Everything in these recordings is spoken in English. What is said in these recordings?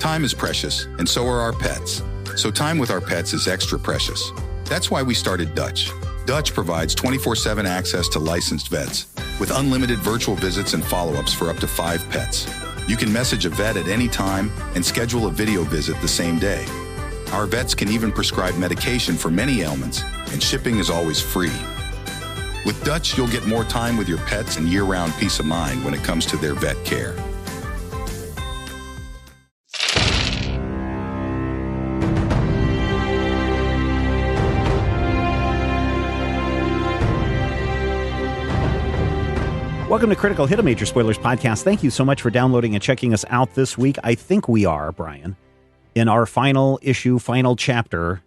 Time is precious, and so are our pets. So time with our pets is extra precious. That's why we started Dutch. Dutch provides 24/7 access to licensed vets with unlimited virtual visits and follow-ups for up to 5 pets. You can message a vet at any time and schedule a video visit the same day. Our vets can even prescribe medication for many ailments, and shipping is always free. With Dutch, you'll get more time with your pets and year-round peace of mind when it comes to their vet care. Welcome to Critical Hit, a Major Spoilers podcast. Thank you so much for downloading and checking us out this week. I think we are, Brian, in our final issue, final chapter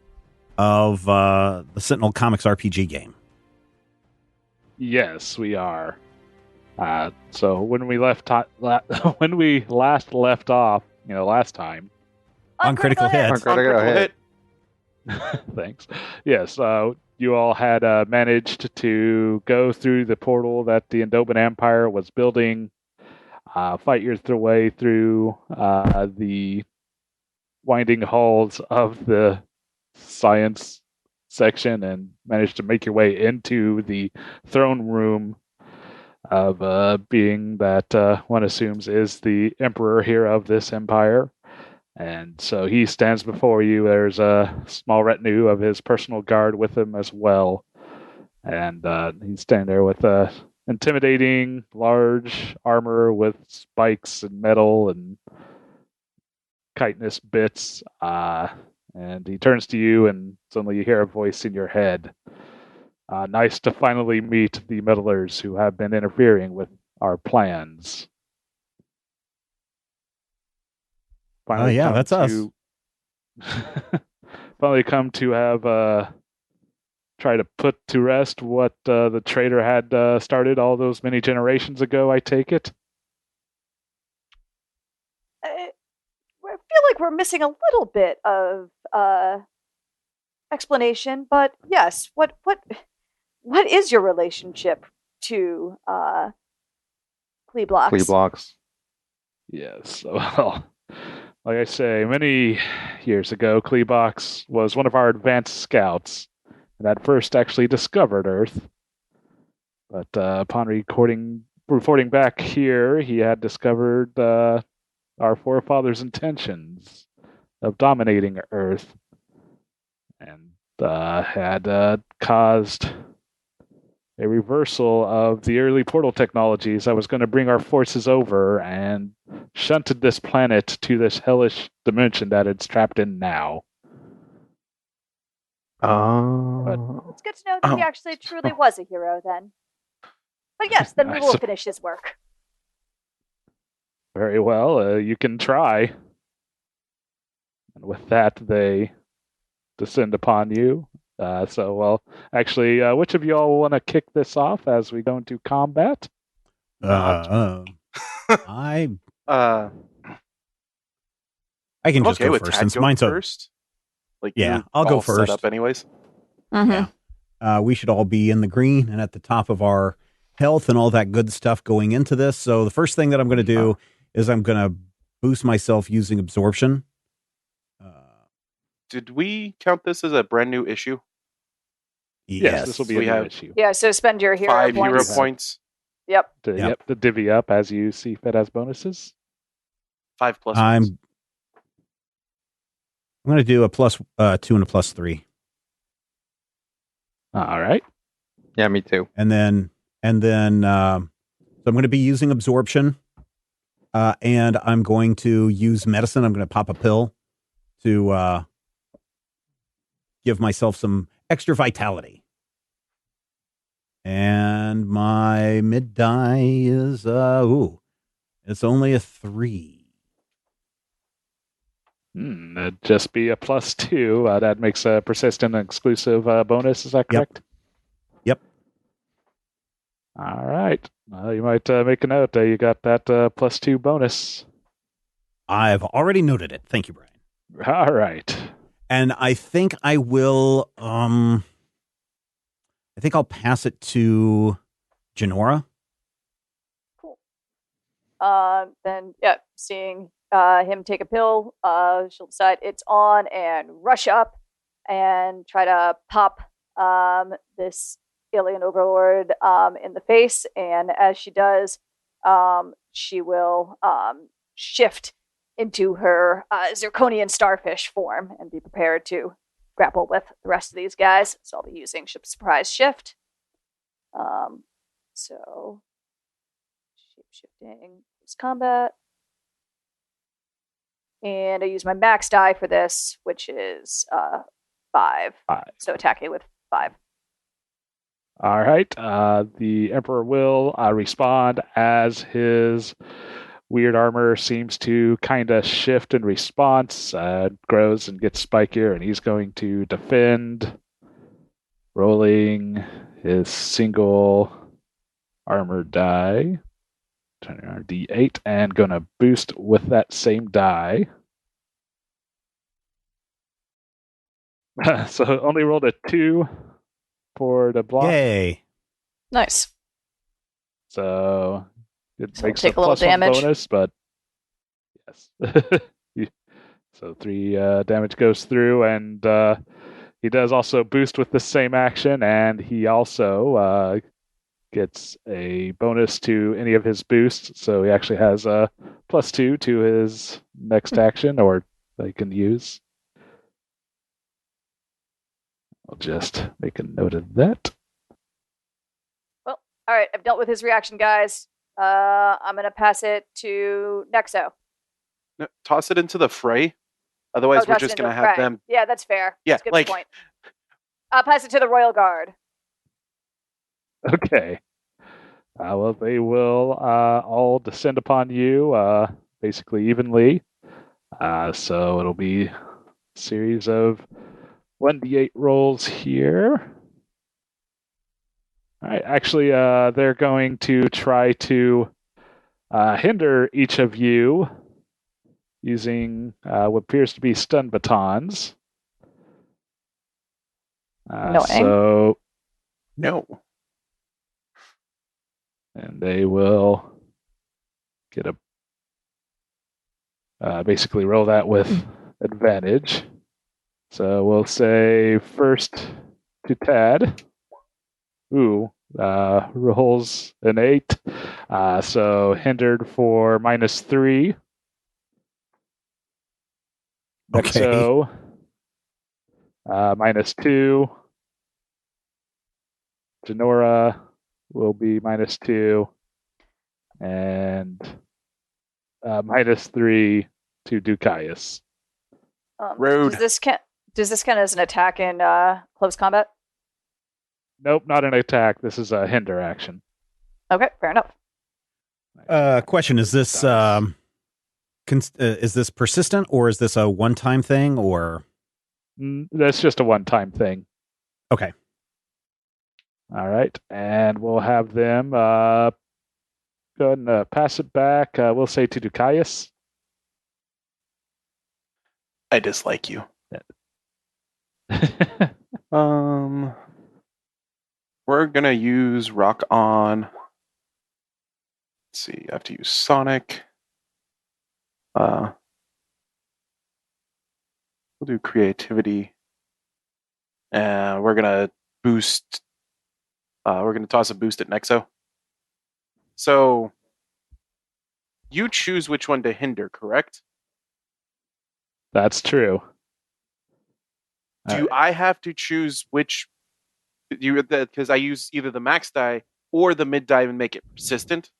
of the Sentinel Comics RPG game. Yes, we are. So when we when we last left off, last time on Critical Hit. On Critical Hit. Thanks. Yes, you all had managed to go through the portal that the Indoban Empire was building, fight your way through the winding halls of the science section, and managed to make your way into the throne room of being that one assumes is the emperor here of this empire. And so he stands before you. There's a small retinue of his personal guard with him as well. And he's standing there with a intimidating, large armor with spikes and metal and chitinous bits. And he turns to you, and suddenly you hear a voice in your head. Nice to finally meet the meddlers who have been interfering with our plans. That's us. Finally come to have try to put to rest what the traitor had started all those many generations ago, I take it? I feel like we're missing a little bit of explanation, but yes, what is your relationship to Cleeblox? Cleeblox. Yes, well, like I say, many years ago, Cleebox was one of our advanced scouts, and had first actually discovered Earth. But upon reporting back here, he had discovered our forefathers' intentions of dominating Earth, and had caused a reversal of the early portal technologies that was going to bring our forces over, and shunted this planet to this hellish dimension that it's trapped in now. It's good to know that he actually truly was a hero then. But yes, then we will finish his work. Very well, you can try. And with that, they descend upon you. Actually, which of you all want to kick this off as we go into combat? I can just go first since mine's first. I'll go first. Set up anyways. Mm-hmm. Yeah. We should all be in the green and at the top of our health and all that good stuff going into this. So the first thing that I'm going to do is I'm going to boost myself using absorption. Did we count this as a brand new issue? Yes, this will be a new issue. Yeah, so spend your hero 5 points. hero points. Yep. To divvy up as you see fit as bonuses. 5 plus. I'm going to do a +2 and a +3. All right. Yeah, me too. And then, so I'm going to be using absorption, and I'm going to use medicine. I'm going to pop a pill to give myself some extra vitality. And my mid die is it's only a 3. That'd just be a +2. That makes a persistent and exclusive bonus. Is that correct? Yep. All right. You might make a note. You got that +2 bonus. I've already noted it. Thank you, Brian. All right. And I think I will. I think I'll pass it to Janora. Cool. Then, seeing him take a pill, she'll decide it's on and rush up and try to pop this alien overlord in the face. And as she does, she will shift into her zirconian starfish form and be prepared to grapple with the rest of these guys. So I'll be using ship surprise shift. So shape-shifting is combat. And I use my max die for this, which is 5. So attacking with 5. All right. The Emperor will respond as his weird armor seems to kind of shift in response, grows and gets spikier, and he's going to defend, rolling his single armor die, turning our D8, and going to boost with that same die. So only rolled a 2 for the block. Yay. Nice. So it So makes take a a little plus 1 damage. bonus, but yes. So 3 damage goes through, and he does also boost with the same action, and he also gets a bonus to any of his boosts. So he actually has a +2 to his next action, or that he can use. I'll just make a note of that. Well, all right. I've dealt with his reaction, guys. I'm going to pass it to Nexo. No, toss it into the fray. Otherwise, we're toss it just into going to the have fray. them. Yeah, that's fair. Yeah, That's a good like- point. I'll pass it to the Royal Guard. Okay. Well, they will all descend upon you basically evenly. So it'll be a series of 1d8 rolls here. All right. Actually, they're going to try to hinder each of you using what appears to be stun batons. So No. And they will get basically roll that with advantage. So we'll say first to Tad. Ooh, rolls an 8. So hindered for -3. Okay. Nexo, -2. Janora will be -2. And -3 to Ducaius. Rude. Does this count as an attack in close combat? Nope, not an attack. This is a hinder action. Okay, fair enough. Question: is this persistent, or is this a one-time thing, or? That's just a one-time thing. Okay. All right, and we'll have them go ahead and pass it back. We'll say to Ducaius. I dislike you. We're gonna use rock on. Let's see, I have to use Sonic. We'll do creativity, and we're gonna boost. We're gonna toss a boost at Nexo. So you choose which one to hinder, correct? That's true. Do I have to choose which? Because I use either the max die or the mid die and make it persistent.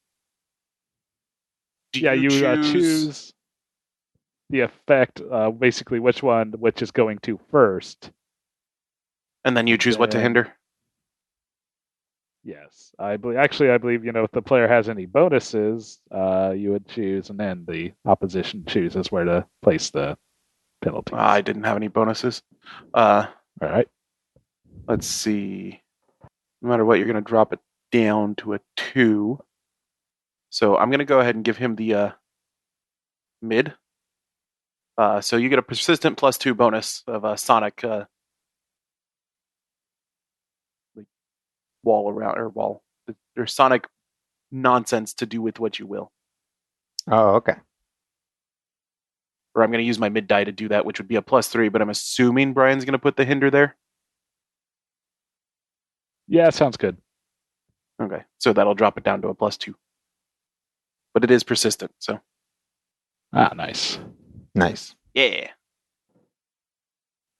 Do you choose? choose the effect, basically which is going to first. And then you choose what to hinder? Yes. I believe, if the player has any bonuses, you would choose, and then the opposition chooses where to place the penalties. I didn't have any bonuses. All right. Let's see. No matter what, you're going to drop it down to a 2. So I'm going to go ahead and give him the mid. So you get a persistent +2 bonus of Sonic wall around, or wall. There's Sonic nonsense to do with what you will. Oh, okay. or I'm going to use my mid die to do that, which would be a +3. But I'm assuming Brian's going to put the hinder there. Yeah, sounds good. Okay, so that'll drop it down to a +2. But it is persistent, so. Nice. Nice. Yeah.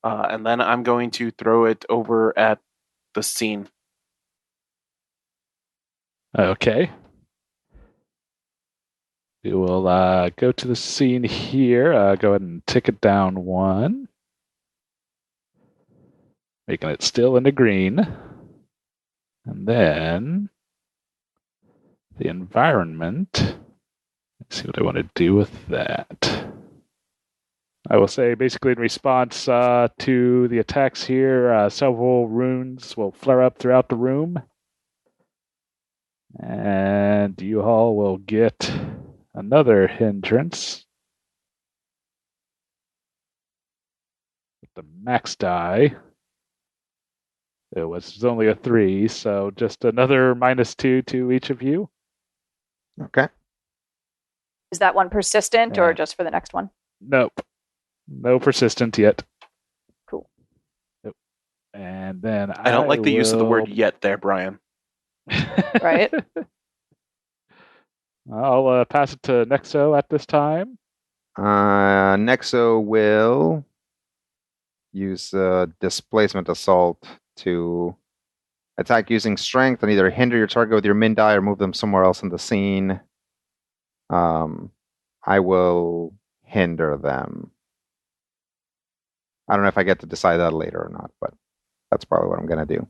And then I'm going to throw it over at the scene. Okay. We will go to the scene here. Go ahead and tick it down 1. Making it still in the green. And then the environment. Let's see what I want to do with that. I will say, basically, in response to the attacks here, several runes will flare up throughout the room. And you all will get another hindrance. With the max die. It was only a 3, so just another -2 to each of you. Okay. Is that one persistent or Yeah. just for the next one? Nope. No persistent yet. Cool. Nope. And then I don't like the use of the word will- yet there, Brian. Right. I'll pass it to Nexo at this time. Nexo will use displacement assault to attack using strength and either hinder your target with your min die or move them somewhere else in the scene. I will hinder them. I don't know if I get to decide that later or not, but that's probably what I'm going to do.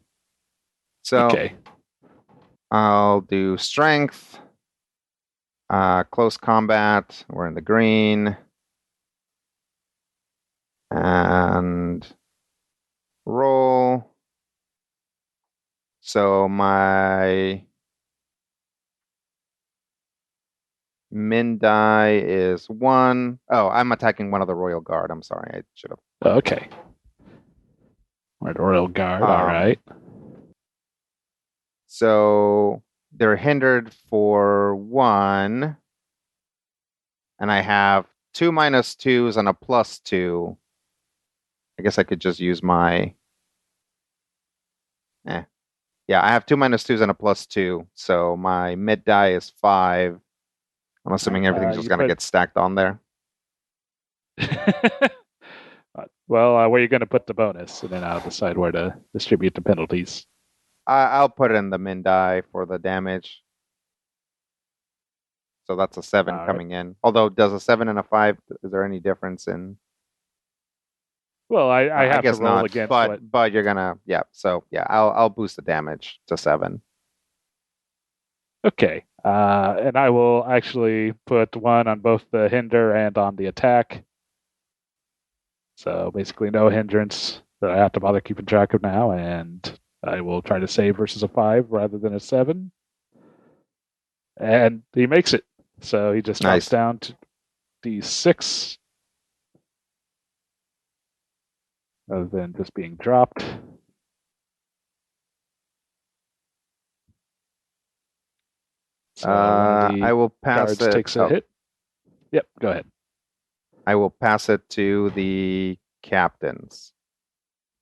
So Okay. I'll do strength, close combat. We're in the green. And roll. So my min die is 1. Oh, I'm attacking one of the Royal Guard. I'm sorry. I should have. Okay. We're at Royal Guard. All right. So they're hindered for 1. And I have 2 -2s and a +2. I guess I could just use my. Yeah, I have 2 -2s and a +2. So my mid die is 5. I'm assuming everything's just you going to put- get stacked on there. Well, where are you going to put the bonus? And then I'll decide where to distribute the penalties. I'll put it in the min die for the damage. So that's a 7 All right. coming in. Although, does a 7 and a 5, is there any difference in? Well, I have guess to roll not, against but what. but you're gonna So I'll boost the damage to 7. Okay. And I will actually put 1 on both the hinder and on the attack. So basically no hindrance that I have to bother keeping track of now, and I will try to save versus a 5 rather than a 7. And he makes it. So he just drops Nice. down to D6 rather than just being dropped. So one of the I will pass guards it. takes a hit. Yep, go ahead. I will pass it to the captains.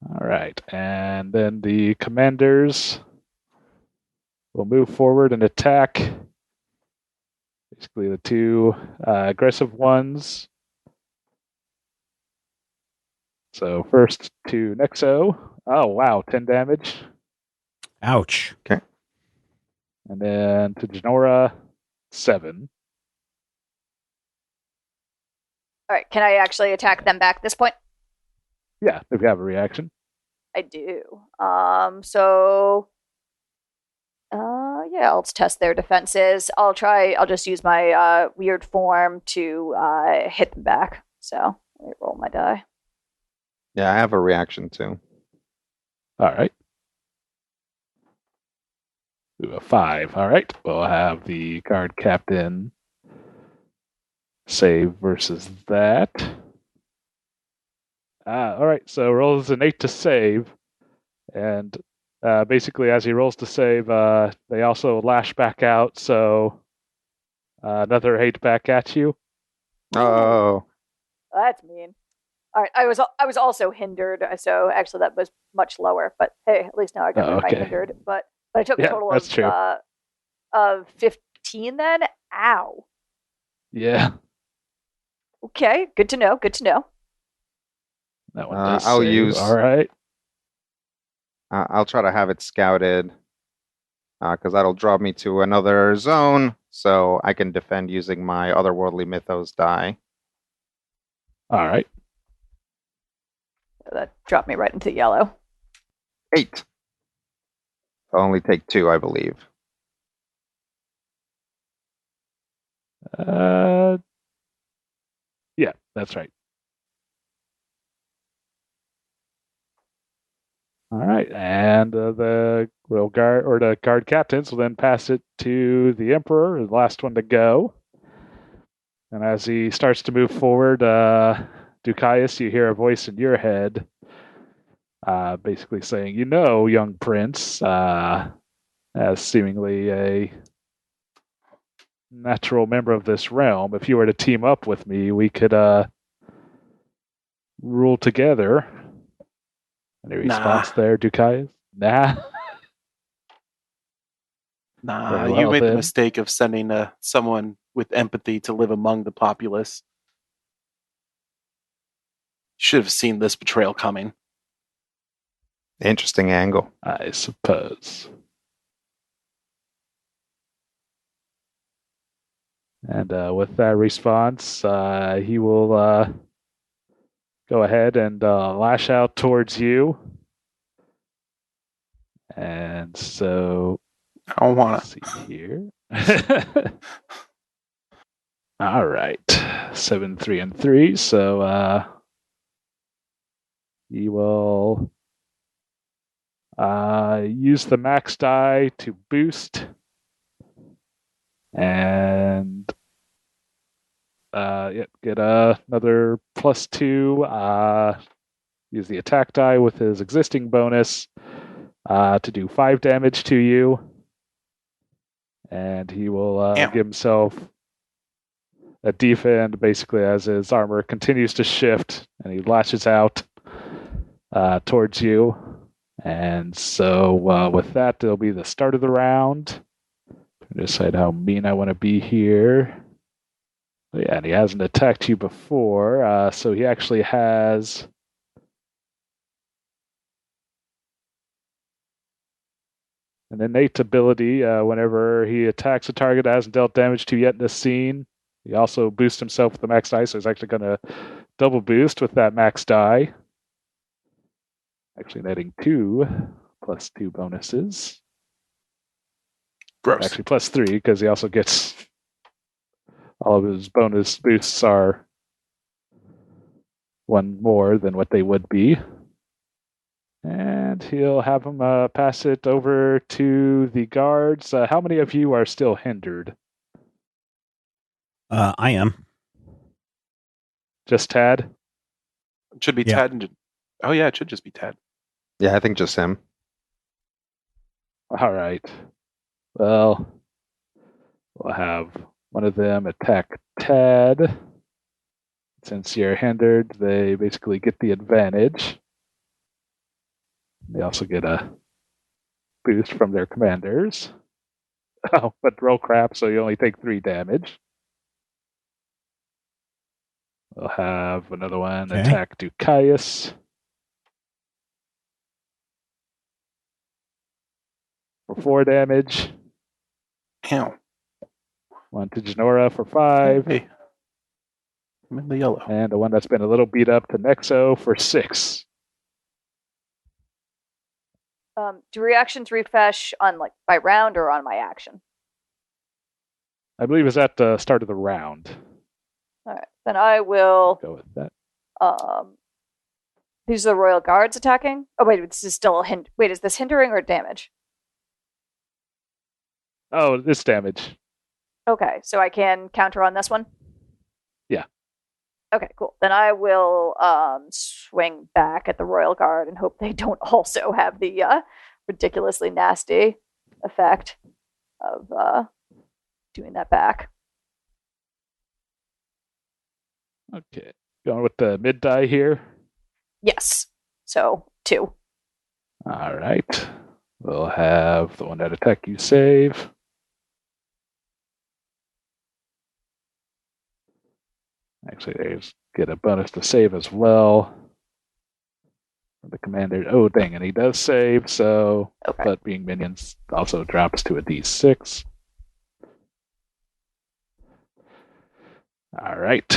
All right. And then the commanders will move forward and attack. Basically, the 2 aggressive ones. So first to Nexo. Oh, wow. 10 damage. Ouch. And then to Genora, 7. All right. Can I actually attack them back at this point? Yeah, if you have a reaction. I do. Yeah, I'll test their defenses. I'll just use my weird form to hit them back. So let me roll my die. Yeah, I have a reaction too. All right. Ooh, a 5. All right. We'll have the guard captain save versus that. All right. So rolls an 8 to save. And basically, as he rolls to save, they also lash back out. So another 8 back at you. Oh, That's mean. All right, I was also hindered, so actually that was much lower. But hey, at least now I got rid of my Okay. hindered. But I took a Yeah, total that's true. of 15 then. Ow. Yeah, Okay, good to know. Good to know. that one does I'll save. use- All right. I'll try to have it scouted because that'll drop me to another zone, so I can defend using my otherworldly mythos die. All right. That dropped me right into yellow. 8. I'll only take 2, I believe. Yeah, that's right. All right, and the royal guard or the guard captains will then pass it to the emperor, the last one to go. And as he starts to move forward, Ducaius, you hear a voice in your head, basically saying, "You know, young prince, as seemingly a natural member of this realm, if you were to team up with me, we could rule together." Any response there, Ducaius? Nah. Nah, Very you well, made the then. mistake of sending someone with empathy to live among the populace. Should have seen this betrayal coming. Interesting angle. I suppose. And with that response, he will go ahead and lash out towards you. And so, I don't want let's to. see here. All right. 7, 3, and 3. So he will use the max die to boost. And get another +2. Use the attack die with his existing bonus to do 5 damage to you. And he will give himself a defend basically as his armor continues to shift and he lashes out towards you. And so with that, it'll be the start of the round. Decide how mean I want to be here. Yeah, and he hasn't attacked you before, so he actually has an innate ability. Whenever he attacks a target that hasn't dealt damage to yet in this scene, he also boosts himself with the max die, so he's actually going to double boost with that max die. Actually netting 2 +2 bonuses. Gross. Actually +3 because he also gets all of his bonus boosts are 1 more than what they would be. And he'll have him pass it over to the guards. How many of you are still hindered? I am. Just Tad? It should be Yeah. Tad. Oh, yeah, it should just be Tad. Yeah, I think just him. All right. Well, we'll have one of them attack Tad. Since you're hindered, they basically get the advantage. They also get a boost from their commanders. Oh, but roll crap, so you only take 3 damage. We'll have another one Okay. attack Ducaius for 4 damage. Ow. One to Genora for 5. Hey. I'm in the yellow. And the one that's been a little beat up to Nexo for 6. Do reactions refresh on by round or on my action? I believe it's at the start of the round. All right, then I will Go with that. These are the royal guards attacking. Oh wait, this is still a wait, is this hindering or damage? Oh, this damage. Okay, so I can counter on this one? Yeah. Okay, cool. Then I will swing back at the royal guard and hope they don't also have the ridiculously nasty effect of doing that back. Okay. Going with the mid die here. Yes. So 2. All right. We'll have the one that attack you save. Actually, they get a bonus to save as well. The commander. Oh, dang, and he does save, so. Okay. But being minions also drops to a d6. All right.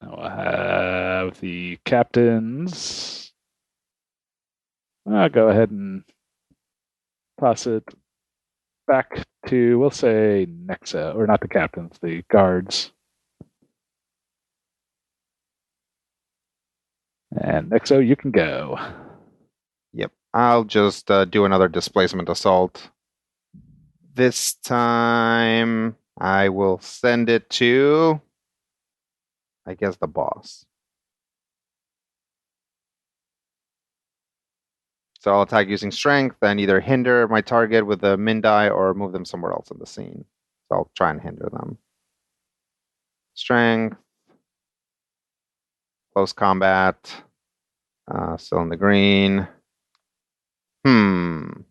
Now we'll have the captains. I'll go ahead and toss it back to, we'll say, Nexa, or not the captains, the guards. And Nexo, you can go. Yep. I'll just do another displacement assault. This time, I will send it to, I guess, the boss. So I'll attack using strength and either hinder my target with the min die or move them somewhere else in the scene. So I'll try and hinder them. Strength. Close combat. Still in the green. 5,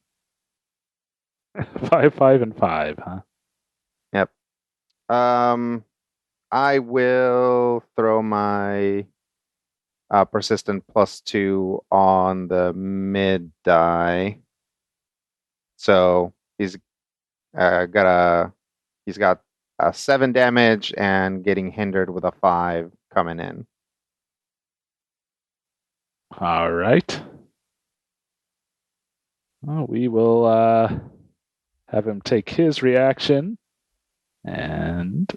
5, and 5, huh? Yep. I will throw my persistent +2 on the mid die. So he's got 7 damage and getting hindered with a 5 coming in. All right. Well, we will have him take his reaction and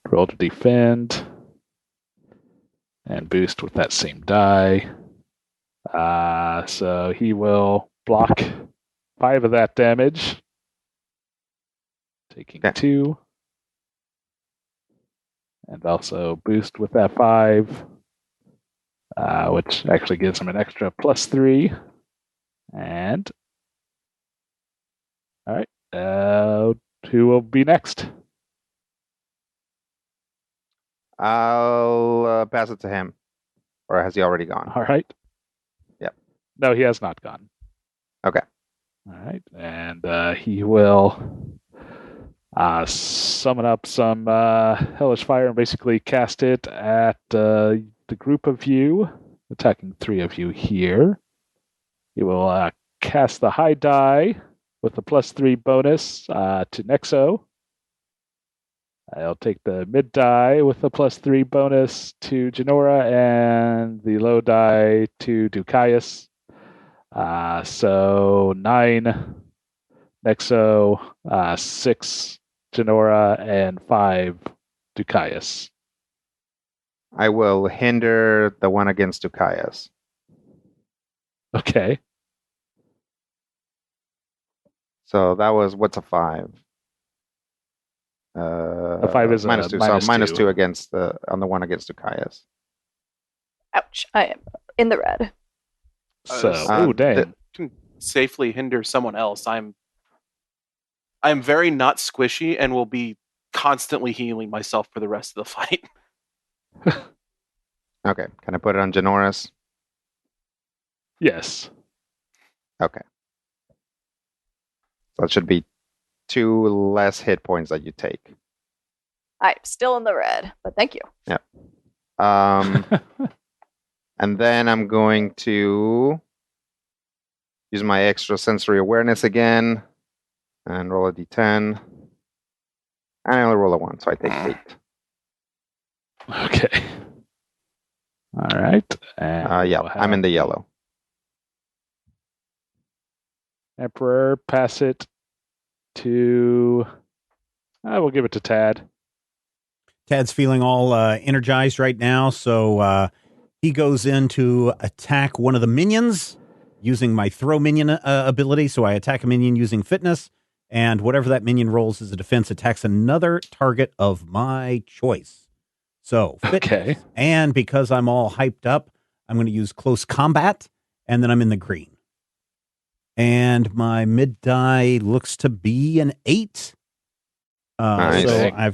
roll to defend and boost with that same die. So he will block 5 of that damage, taking 2. And also boost with that 5, which actually gives him an extra +3. And all right, who will be next? I'll pass it to him. Or has he already gone? All right. Yep. No, he has not gone. Okay. All right, and he will summon up some hellish fire and basically cast it at the group of you, attacking 3 of you here. He will cast the high die with the +3 bonus to Nexo. I'll take the mid die with the +3 bonus to Genora and the low die to Ducaius. So 9 Nexo, 6 Genora, and 5 Ducaius. I will hinder the one against Ducaius. Okay. So that was, what's a 5? A 5 is -2. So -2. -2 against on the one against Ducaius. Ouch. I am in the red. So, oh dang. Can safely hinder someone else. I'm very not squishy and will be constantly healing myself for the rest of the fight. Okay. Can I put it on Genora's? Yes. Okay. So it should be 2 less hit points that you take. I'm still in the red, but thank you. Yep. And then I'm going to use my extra sensory awareness again and roll a d10. And I only roll a 1, so I take 8. Okay. All right. And Yeah, we'll I'm in the yellow. Emperor, pass it to. We'll give it to Tad. Tad's feeling all energized right now, so he goes in to attack one of the minions using my throw minion ability. So I attack a minion using fitness, and whatever that minion rolls as a defense attacks another target of my choice. So fitness. Okay. And because I'm all hyped up, I'm going to use close combat, and then I'm in the green. And my mid die looks to be an 8. Nice.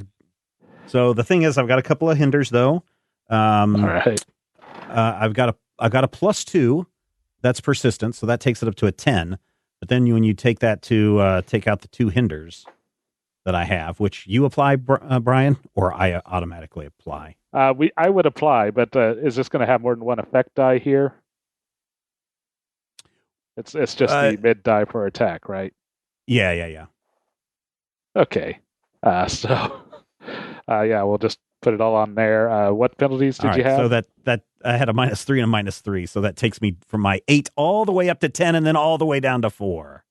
So So the thing is, I've got a couple of hinders though. All right. I've got a +2. That's persistent, so that takes it up to a 10. But then when you take that to take out the 2 hinders that I have, which you apply, Brian, or I automatically apply. I would apply, but is this going to have more than one effect die here? It's just the mid die for attack, right? Yeah. Okay. So we'll just put it all on there. What penalties did you have? So that I had a -3 and a -3, so that takes me from my 8 all the way up to 10, and then all the way down to 4.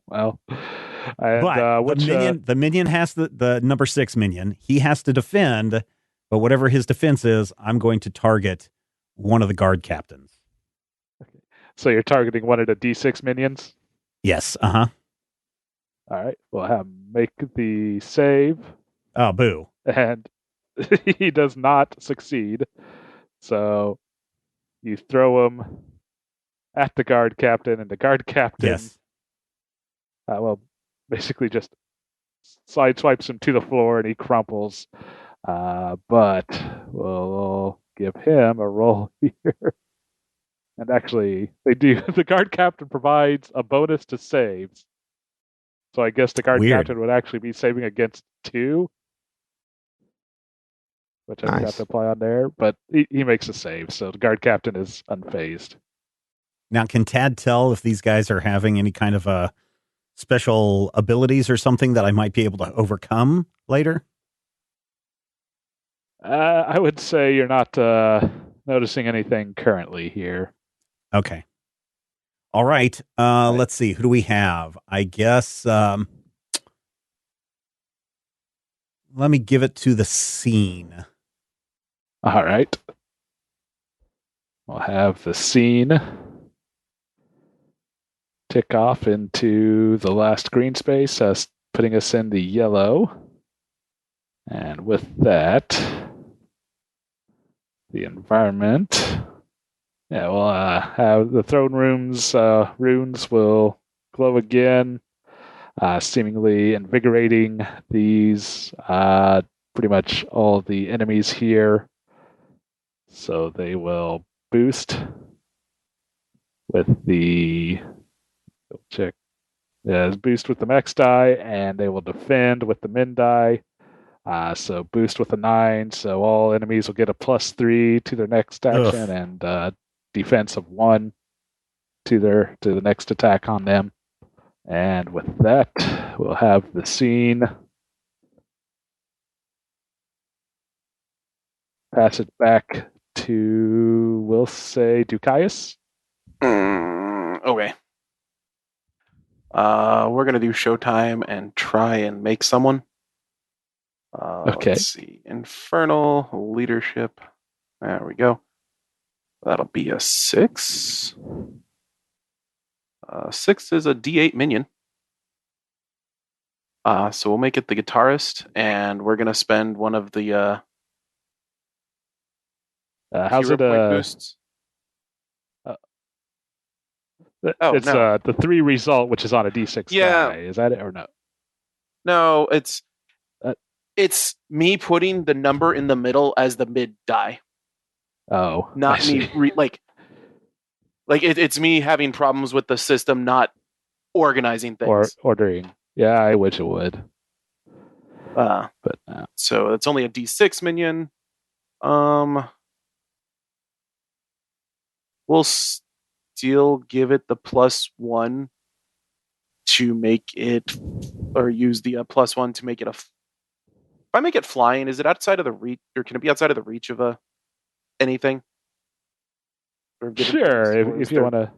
Well, and, but the minion has the number 6 minion. He has to defend, but whatever his defense is, I'm going to target one of the guard captains. Okay. So you're targeting one of the D6 minions? Yes. All right. We'll have him make the save. Oh, boo. And he does not succeed. So you throw him at the guard captain, and the guard captain, yes. Basically just sideswipes him to the floor, and he crumples. But we'll give him a roll here. And actually, they do. The guard captain provides a bonus to saves. So I guess the guard captain would actually be saving against 2. Which I forgot to apply on there, but he makes a save, so the guard captain is unfazed. Now, can Tad tell if these guys are having any kind of special abilities or something that I might be able to overcome later? I would say you're not noticing anything currently here. Okay. All right. Let's see. Who do we have? I guess let me give it to the scene. All right. We'll have the scene tick off into the last green space, putting us in the yellow. And with that, the environment. Yeah, we'll have the throne room's runes will glow again, seemingly invigorating these pretty much all the enemies here. So they will boost with the boost with the max die, and they will defend with the min die. So boost with the 9, so all enemies will get a +3 to their next action, and defense of 1 to the next attack on them. And with that, we'll have the scene pass it back to, we'll say, Ducaius. Okay. We're going to do Showtime and try and make someone. Okay. Let's see. Infernal Leadership. There we go. That'll be a 6. 6 is a D8 minion. So we'll make it the guitarist, and we're going to spend one of the how's hero it point boosts. It's the 3 result, which is on a D6 die. Is that it or no? No, it's me putting the number in the middle as the mid die. Oh, not me. It's me having problems with the system not organizing things or ordering. Yeah, I wish it would. But so it's only a D6 minion. We'll still give it the +1 to make it, or use the +1 to make it if I make it flying, is it outside of the reach, or can it be outside of the reach of anything? Sure, if you want to.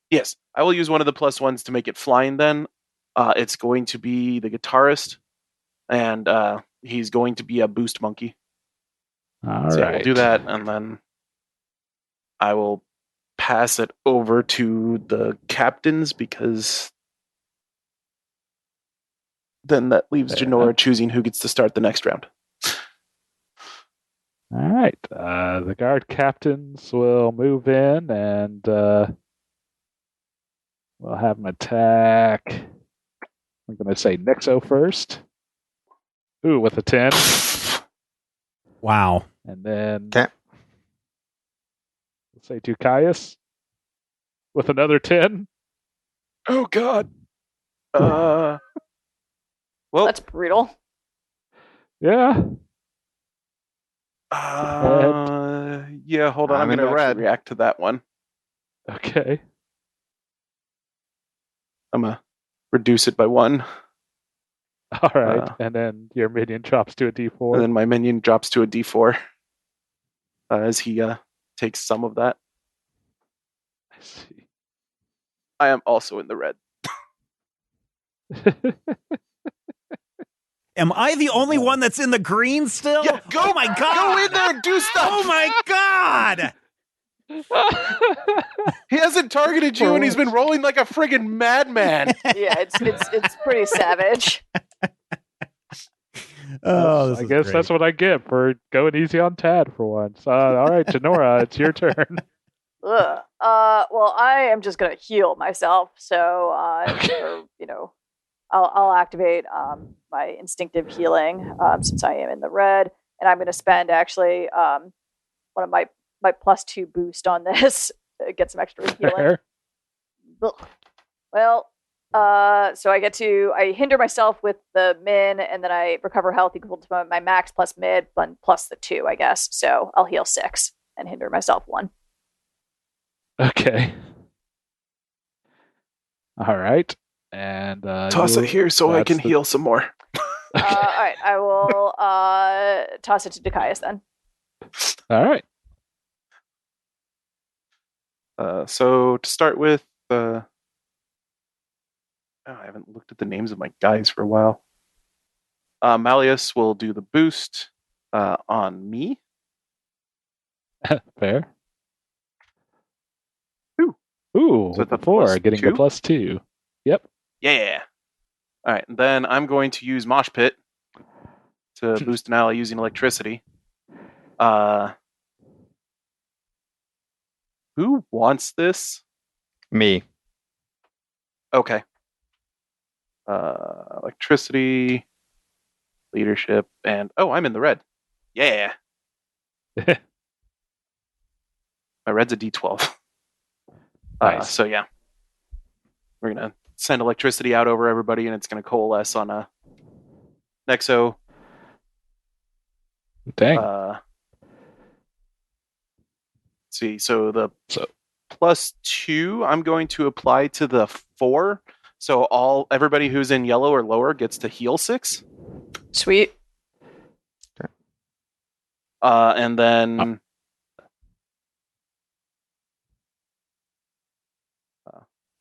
Yes, I will use one of the +1s to make it flying then. It's going to be the guitarist, and he's going to be a boost monkey. All so right. We'll do that, and then I will pass it over to the captains, because then that leaves Janora choosing who gets to start the next round. All right. The guard captains will move in, and we'll have them attack. I'm going to say Nexo first. Ooh, with a 10. Wow. And then Okay. let's say to Caius with another 10. Oh God. Well, That's brutal. Yeah. yeah. Hold on, I'm I'm in gonna the actually red. react to that one. Okay. I'm gonna reduce it by 1, All right. And then your minion drops to a D4. and then my minion drops to a D4 as he takes some of that. I see. I am also in the red. Am I the only one that's in the green still? Yeah, go, oh my god! Go in there and do stuff. Oh my god! He hasn't targeted you, and he's been rolling like a friggin' madman. Yeah, it's pretty savage. Oh, this I is guess great. that's what I get for going easy on Tad for once. All right, Janora, it's your turn. Ugh. Well, I am just gonna heal myself. So, Okay. or, I'll activate my instinctive healing since I am in the red, and I'm gonna spend actually one of my +2 boost on this to get some extra healing. Fair. Ugh. Well, so I hinder myself with the min, and then I recover health equal to my max plus mid plus the 2, I guess. So I'll heal 6 and hinder myself 1. Okay. All right. And Toss it here so I can heal some more. All right, I will toss it to Dekias then. All right. So to start with, I haven't looked at the names of my guys for a while. Malleus will do the boost on me. Fair. Ooh. So So that's before plus getting 2? the +2. Yep. Yeah. All right, and then I'm going to use Mosh Pit to boost an ally using electricity. Who wants this? Me. Okay. Electricity, leadership, and I'm in the red. Yeah. My red's a D12. Nice. So yeah, we're gonna send electricity out over everybody, and it's gonna coalesce on a Nexo. Dang. Let's see, so the +2 I'm going to apply to the 4. So everybody who's in yellow or lower gets to heal 6. Sweet. And then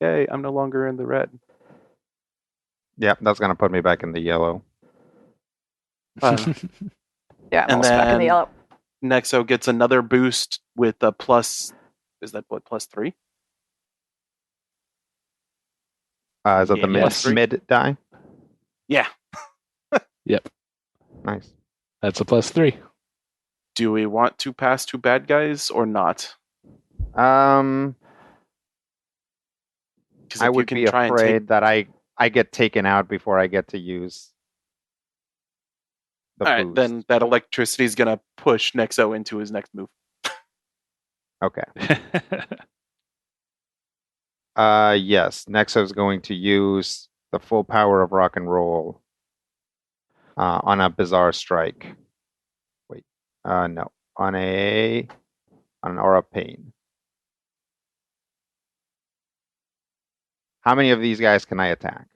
yay, I'm no longer in the red. Yeah, that's gonna put me back in the yellow. Yeah, I'm And also back in the then- yellow. Nexo gets another boost with a plus. Is that what, +3? Is that the Yes. mid die? Yeah. Yep. Nice. That's a +3. Do we want to pass to bad guys or not? 'Cause Because I would be afraid that I get taken out before I get to use the All right, boost. then that electricity is gonna push Nexo into his next move. Okay. Yes. Nexo's going to use the full power of rock and roll on a bizarre strike. Wait. No. On an aura pain. How many of these guys can I attack?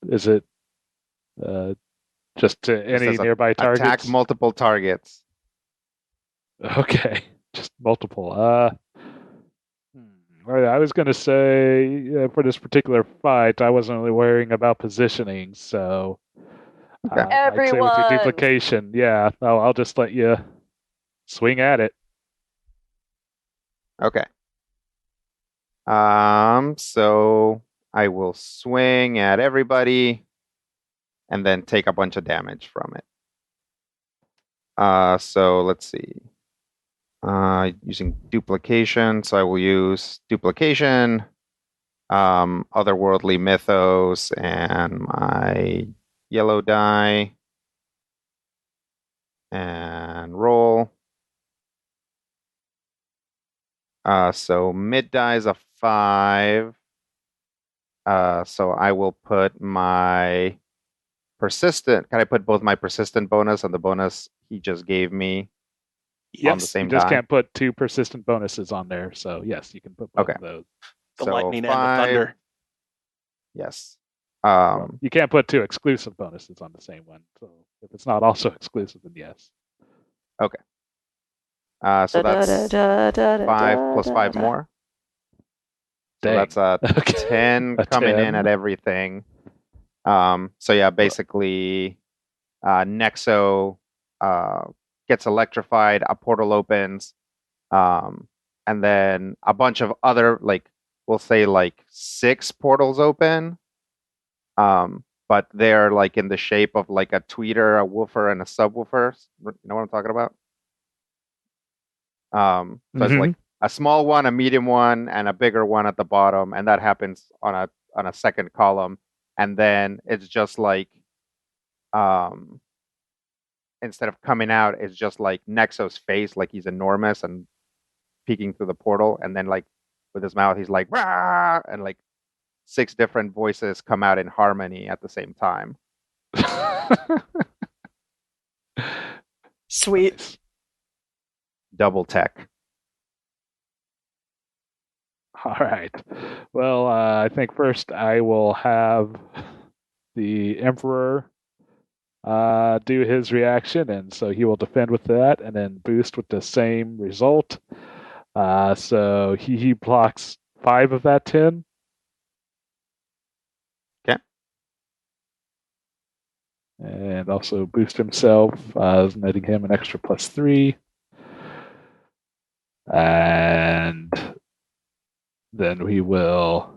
Is it just to Just any as nearby targets? Attack multiple targets. Okay, just multiple. Well, I was going to say for this particular fight, I wasn't really worrying about positioning, so Okay. I'd say with your Everyone. duplication, yeah, I'll just let you swing at it. Okay. So I will swing at everybody and then take a bunch of damage from it. So let's see. Using duplication, so I will use duplication. otherworldly mythos and my yellow die and roll. So mid die is a 5. So I will put my persistent. Can I put both my persistent bonus and the bonus he just gave me on the same you just die? can't put 2 persistent bonuses on there. So yes, you can put both of those. The So lightning 5, and the thunder. Yes. Well, you can't put 2 exclusive bonuses on the same one. So if it's not also exclusive, then yes. Okay. So that's 5 plus 5 more. So Dang. that's a Okay. 10 A coming 10. in at everything. So yeah, basically, Nexo gets electrified, a portal opens, and then a bunch of other, like, we'll say like 6 portals open. But they're like in the shape of like a tweeter, a woofer, and a subwoofer. You know what I'm talking about? So it's like a small one, a medium one, and a bigger one at the bottom, and that happens on a second column. And then it's just like, instead of coming out, it's just like Nexo's face, like he's enormous and peeking through the portal, and then like with his mouth, he's like, rah! And like 6 different voices come out in harmony at the same time. Sweet. Double tech. All right. Well, I think first I will have the Emperor do his reaction, and so he will defend with that, and then boost with the same result. So he blocks 5 of that 10. Okay. And also boost himself, netting him an extra +3. And then we will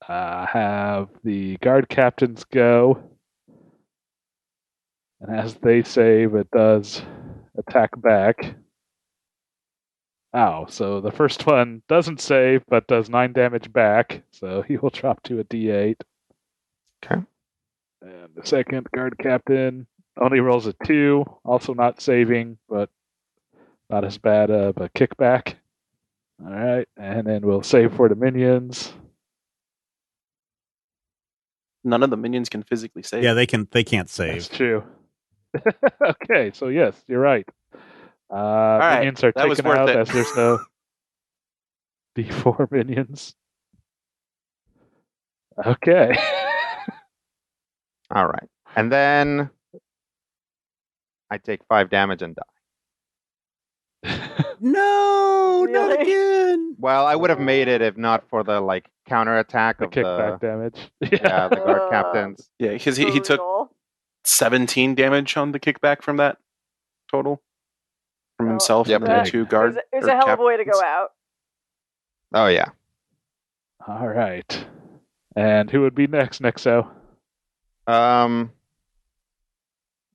have the guard captains go. And as they save, it does attack back. Ow, so the first one doesn't save, but does 9 damage back. So he will drop to a d8. Okay. And the second guard captain only rolls a 2, also not saving, but not as bad of a kickback. All right, and then we'll save for the minions. None of the minions can physically save. Yeah, they can't save. That's true. Okay, so yes, you're right. right, Minions are that was taken worth out it. as there's no D4 minions. Okay. All right. And then I take 5 damage and die. No, not Really? again. Well, I would have made it if not for the like counterattack The of kickback damage. yeah, the guard captains. Yeah, because he took Brutal. 17 damage on the kickback from that total. From Well, himself Yep. and then the 2 guard. It was a hell of a way to go out. Oh yeah. All right. And who would be next, Nexo?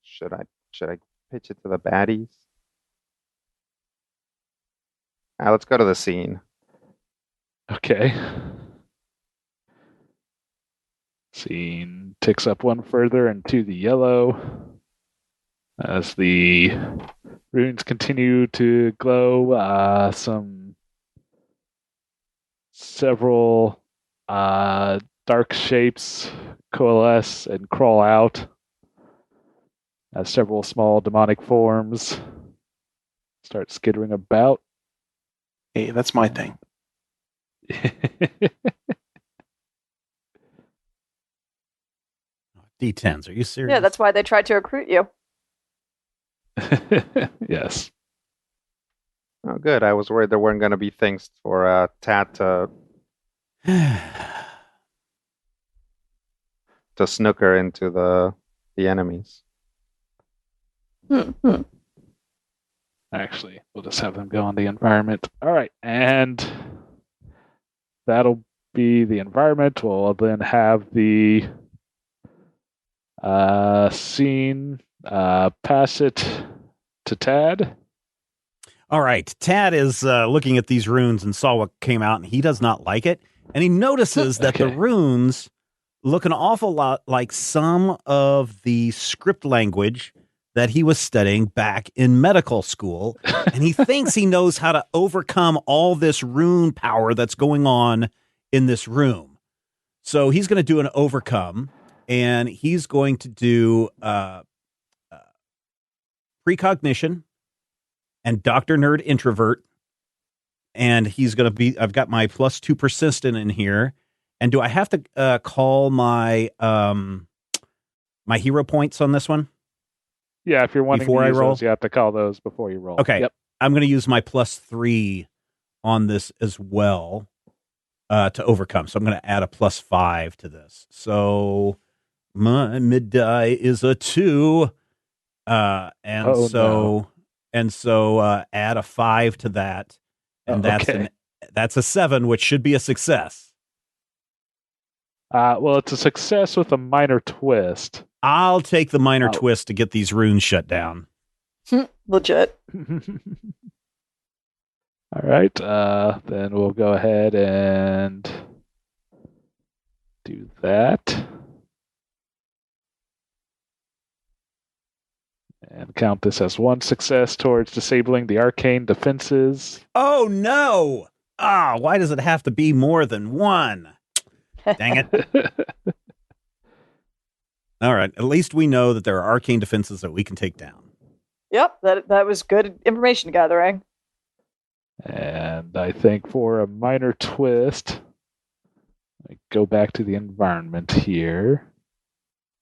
Should I pitch it to the baddies? Let's go to the scene. Okay. Scene ticks up 1 further into the yellow as the runes continue to glow. Several dark shapes coalesce and crawl out as several small demonic forms start skittering about. Hey, that's my thing. D10s. Are you serious? Yeah, that's why they tried to recruit you. Yes. Oh, good. I was worried there weren't going to be things for Tat to snooker into the enemies. Actually, we'll just have them go on the environment. All right, and that'll be the environment. We'll then have the scene pass it to Tad. All right. Tad is looking at these runes and saw what came out, and he does not like it. and he notices that the Okay. runes look an awful lot like some of the script language that he was studying back in medical school. And he thinks he knows how to overcome all this rune power that's going on in this room. So he's going to do an overcome, and he's going to do precognition and Dr. Nerd Introvert. And he's going to be, I've got my +2 persistent in here. And do I have to call my my hero points on this one? Yeah, if you're wanting Before to I use roll? those, you have to call those before you roll. Okay. Yep. I'm going to use my +3 on this as well to overcome. So I'm going to add a +5 to this. So my mid die is a 2. And Oh, so no. add a 5 to that. And Oh, okay. that's a 7, which should be a success. Well, it's a success with a minor twist. I'll take the minor Oh. twist to get these runes shut down. Legit. All right. Then we'll go ahead and do that. And count this as one success towards disabling the arcane defenses. Oh, no. Why does it have to be more than one? Dang it. All right. At least we know that there are arcane defenses that we can take down. Yep, that was good information gathering. And I think for a minor twist, I go back to the environment here.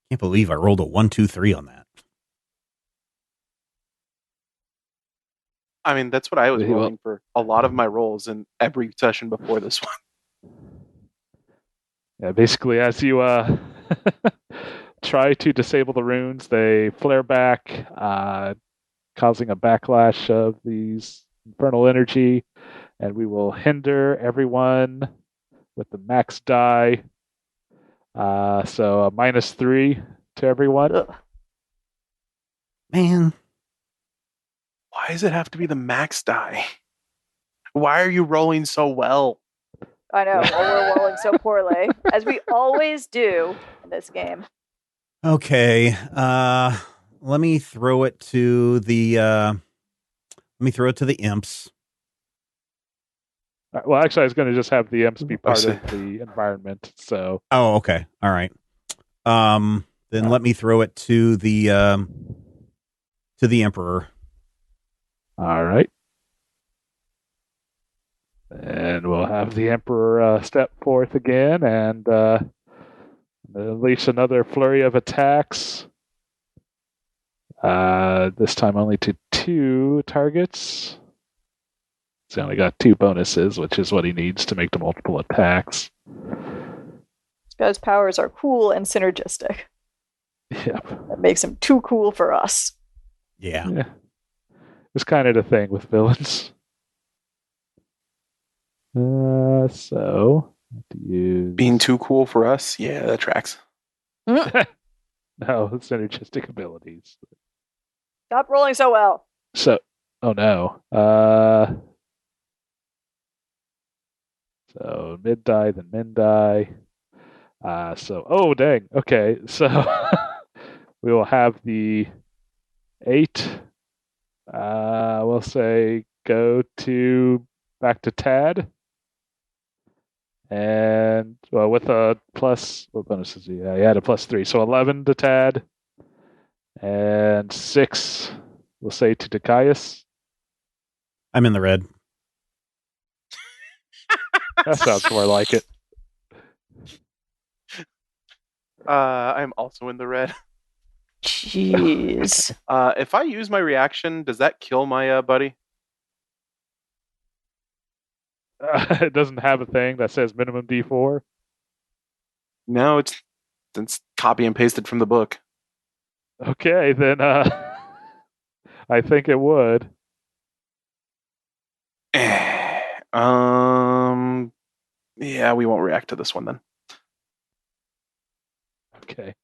Can't believe I rolled a 1, 2, 3 on that. I mean, that's what I was Well- rolling for a lot of my rolls in every session before this one. Yeah, basically, as you try to disable the runes, they flare back, causing a backlash of these infernal energy, and we will hinder everyone with the max die. So a -3 to everyone. Ugh. Man. Why does it have to be the max die? Why are you rolling so well? I know, we're rolling so poorly, as we always do in this game. Okay. Let me throw it to the imps. Well, actually, I was going to just have the imps be part see. of the environment. So Oh, okay. All right. Then let me throw it to the emperor. all right. And we'll have the Emperor step forth again and unleash another flurry of attacks. This time only to 2 targets. He's only got 2 bonuses, which is what he needs to make the multiple attacks. This guy's powers are cool and synergistic. Yep. That makes him too cool for us. Yeah. It's kind of the thing with villains. So to use Being too cool for us? Yeah, that tracks. no synergistic abilities. Stop rolling so well. So, oh no. So mid die, then min die. Oh dang. Okay, so we will have the 8. We'll say go to back to Tad. And well, with a plus, what bonus is he? Yeah, he had a +3, so 11 to Tad, and 6. We'll say to Dicaius. I'm in the red. That sounds more like it. I'm also in the red. Jeez. If I use my reaction, does that kill my buddy? It doesn't have a thing that says minimum D4. No, it's copy and pasted from the book. Okay, then I think it would. Yeah, we won't react to this one then. Okay.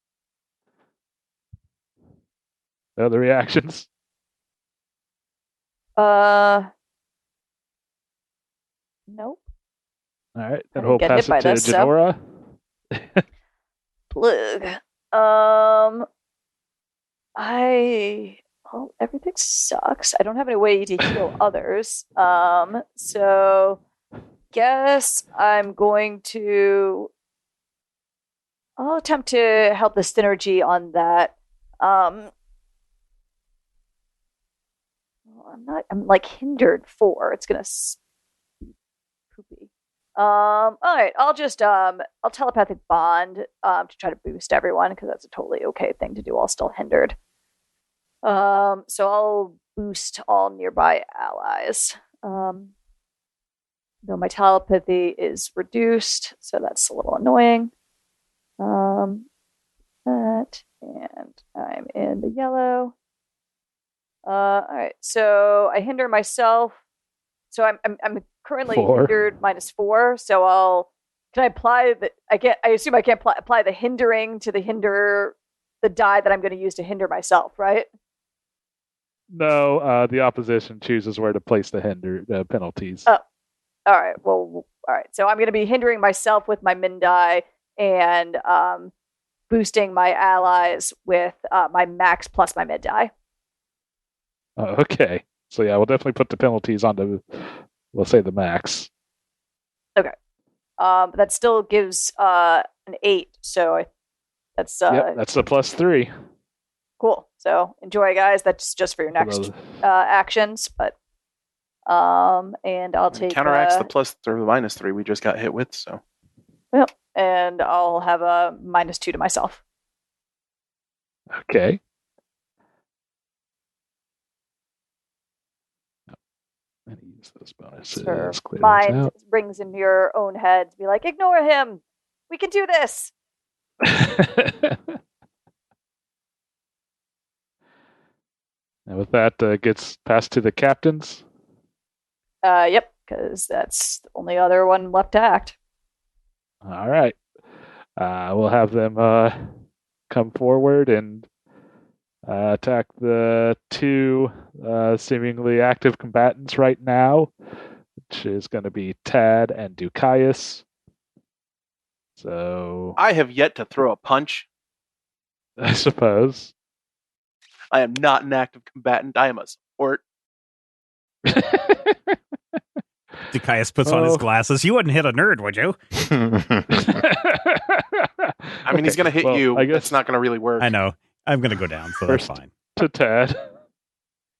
Other reactions? Nope. All right, then I we'll get hit pass by it to this, so- Janora. Plug. Well, everything sucks. I don't have any way to heal others. So guess I'm going to. I'll attempt to help the synergy on that. I'm like hindered 4. It's gonna poopy. All right, I'll just I'll telepathic bond to try to boost everyone because that's a totally okay thing to do while still hindered. So I'll boost all nearby allies. Though my telepathy is reduced, so that's a little annoying. That and I'm in the yellow. All right, so I hinder myself. So I'm currently 4. hindered -4. So can I apply the? I assume I can't apply the hindering to the die that I'm going to use to hinder myself, right? No, the opposition chooses where to place the penalties. Oh, all right. Well, all right. So I'm going to be hindering myself with my min die and boosting my allies with my max plus my mid die. Okay. So yeah, we'll definitely put the penalties onto, we'll say the max. Okay. But that still gives an 8. So that's that's a +3. Cool. So enjoy, guys. That's just for your next actions. But and I'll take counteracts the plus or the -3 we just got hit with. So. Yep. And I'll have a -2 to myself. Okay. I'm gonna use those bonuses. Mind rings in your own head. Be like, ignore him. We can do this. And with that, gets passed to the captains. Yep, because that's the only other one left to act. All right. We'll have them come forward and attack the 2 seemingly active combatants right now, which is going to be Tad and Ducaius. So I have yet to throw a punch. I suppose. I am not an active combatant. I am a support. Ducaius puts on his glasses. You wouldn't hit a nerd, would you? I mean, he's going to hit you. I guess it's not going to really work. I know. I'm going to go down, so that's fine. To Tad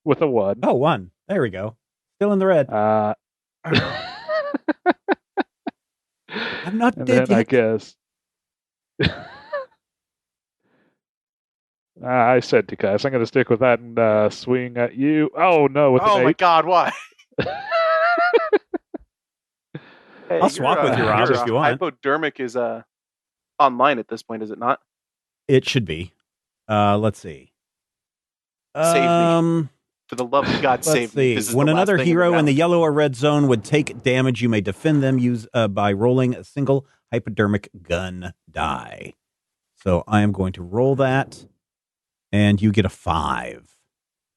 with a 1. Oh, 1. There we go. Still in the red. I'm not dead yet. I guess. I said Ducaius. I'm going to stick with that and swing at you. Oh, no. With an 8. Oh, my God. Why? I'll swap with you, Rob, if you want. Hypodermic is online at this point, is it not? It should be. Let's see. Save me. For the love of God, save me. When another hero in the yellow or red zone would take damage, you may defend them by rolling a single hypodermic gun die. So I am going to roll that, and you get a 5.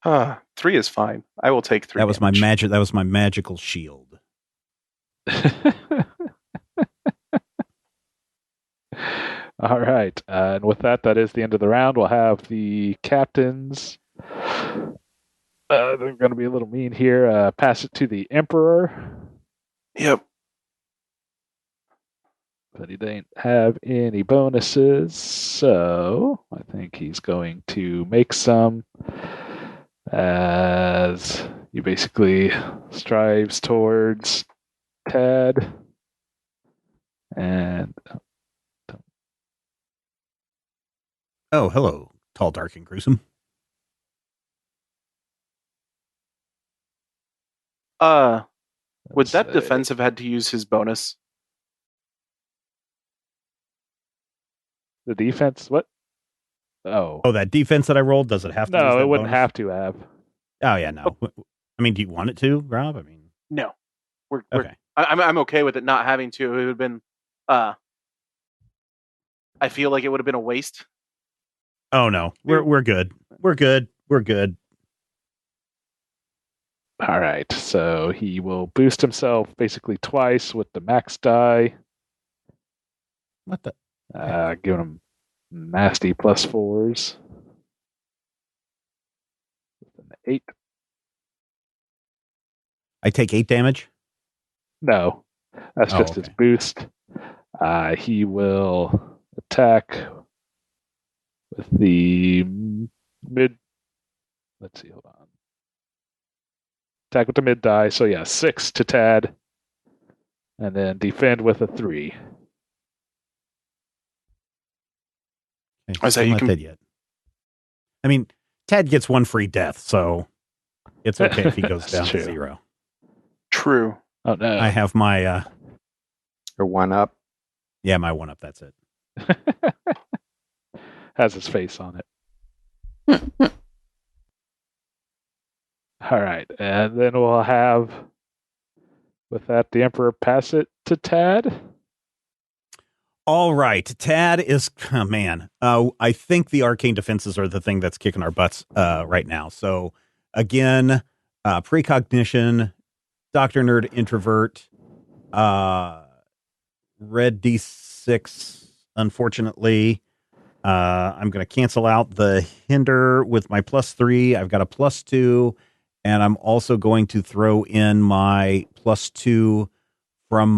3 is fine. I will take 3. That was damage. That was my magical shield. All right. And with that is the end of the round. We'll have the captains. They're going to be a little mean here. Pass it to the Emperor. Yep. But he didn't have any bonuses, so I think he's going to make some as he basically strives towards Tad. And oh, hello, tall, dark, and gruesome. Would that defense have had to use his bonus? The defense? What? Oh, that defense that I rolled, does it have to? No, it wouldn't have to have. Oh yeah, no. I mean, do you want it to, Rob? I mean, no. We're okay. I'm okay with it not having to. It would have been. I feel like it would have been a waste. Oh no, we're good. We're good. We're good. All right, so he will boost himself basically twice with the max die, What the? giving him nasty +4s. With an 8. I take 8 damage. No, that's Oh, just his okay. boost. He will attack with the mid. Let's see, hold on. Attack with the mid die. So yeah, 6 to Tad, and then defend with a 3. Okay, I say still you not can- dead yet. I mean, Tad gets 1 free death, so it's okay if he goes That's down true. to 0. True. Oh no! I have my Or 1 up. my 1 up. That's it. Has his face on it. All right, and then we'll have, with that, the Emperor pass it to Tad. All right, Tad is man. I think the arcane defenses are the thing that's kicking our butts right now. So again, precognition, Doctor Nerd Introvert, red D6. Unfortunately, I'm going to cancel out the hinder with my +3. I've got a +2, and I'm also going to throw in my +2 from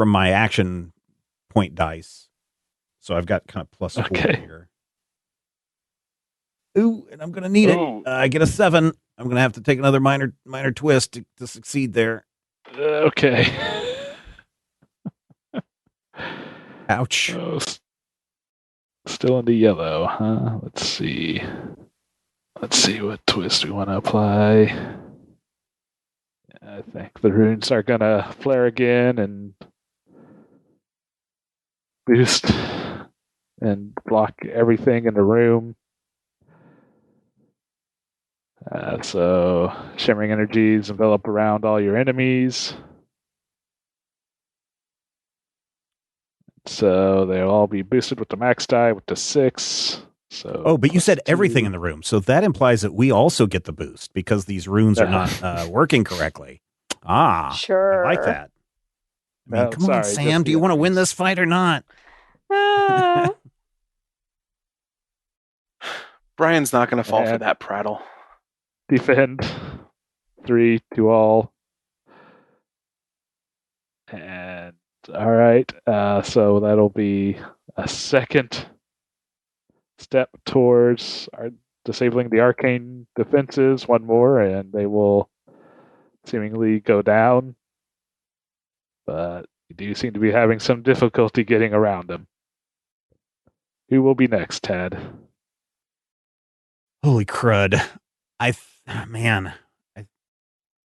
my action point dice. So I've got kind of +4 Okay. here. Ooh, and I'm going to need Ooh. it. I get a 7. I'm going to have to take another minor twist to succeed there. Okay. Ouch. Oh, still in the yellow, huh? Let's see. Let's see what twist we want to apply. I think the runes are going to flare again and boost and block everything in the room. So shimmering energies envelop around all your enemies. So they'll all be boosted with the max die with the 6. So Oh, but you said +2. everything in the room. So that implies that we also get the boost because these runes are not working correctly. Ah, Sure. I like that. I mean, Oh, come on, sorry, Sam. just Do you want to win enemies. this fight or not? Brian's not going to fall for And- that prattle. Defend 3 to all. And all right, so that'll be a second step towards disabling the arcane defenses. 1 more, and they will seemingly go down. But you do seem to be having some difficulty getting around them. Who will be next, Tad? Holy crud.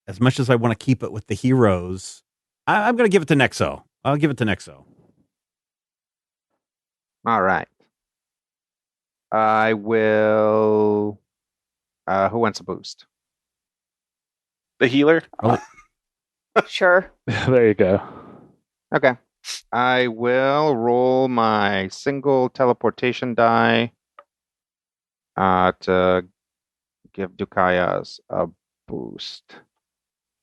As much as I want to keep it with the heroes, I'm going to give it to Nexo. I'll give it to Nexo. All right. I will. Who wants a boost? The healer? Sure. There you go. Okay. I will roll my single teleportation die to give Dukayas a boost.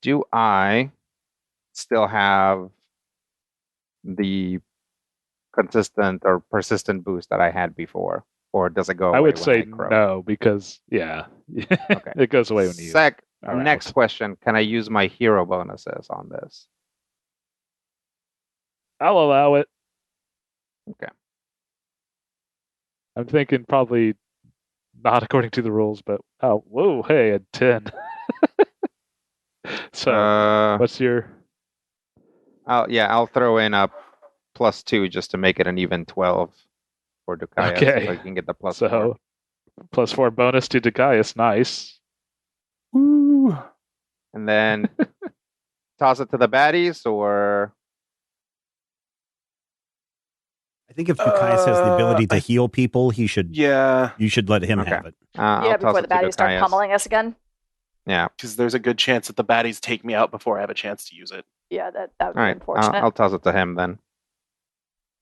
Do I still have the consistent or persistent boost that I had before? Or does it go away? I would when say croak? no, because, yeah. Okay. It goes away when you are Next out. question. Can I use my hero bonuses on this? I'll allow it. Okay. I'm thinking probably not according to the rules, but whoa, hey, a 10. So, what's your? I'll throw in a +2 just to make it an even 12 for Dukayas. Okay. So you can get the +4. So, +4 bonus to Dagaius. Nice. Woo! And then toss it to the baddies, or I think if Dukaius has the ability to heal people, you should let him Okay. have it. I'll toss Before it the to baddies start Dukayas. pummeling us again. Yeah. Because there's a good chance that the baddies take me out before I have a chance to use it. Yeah, that All would be right. unfortunate. I'll toss it to him then.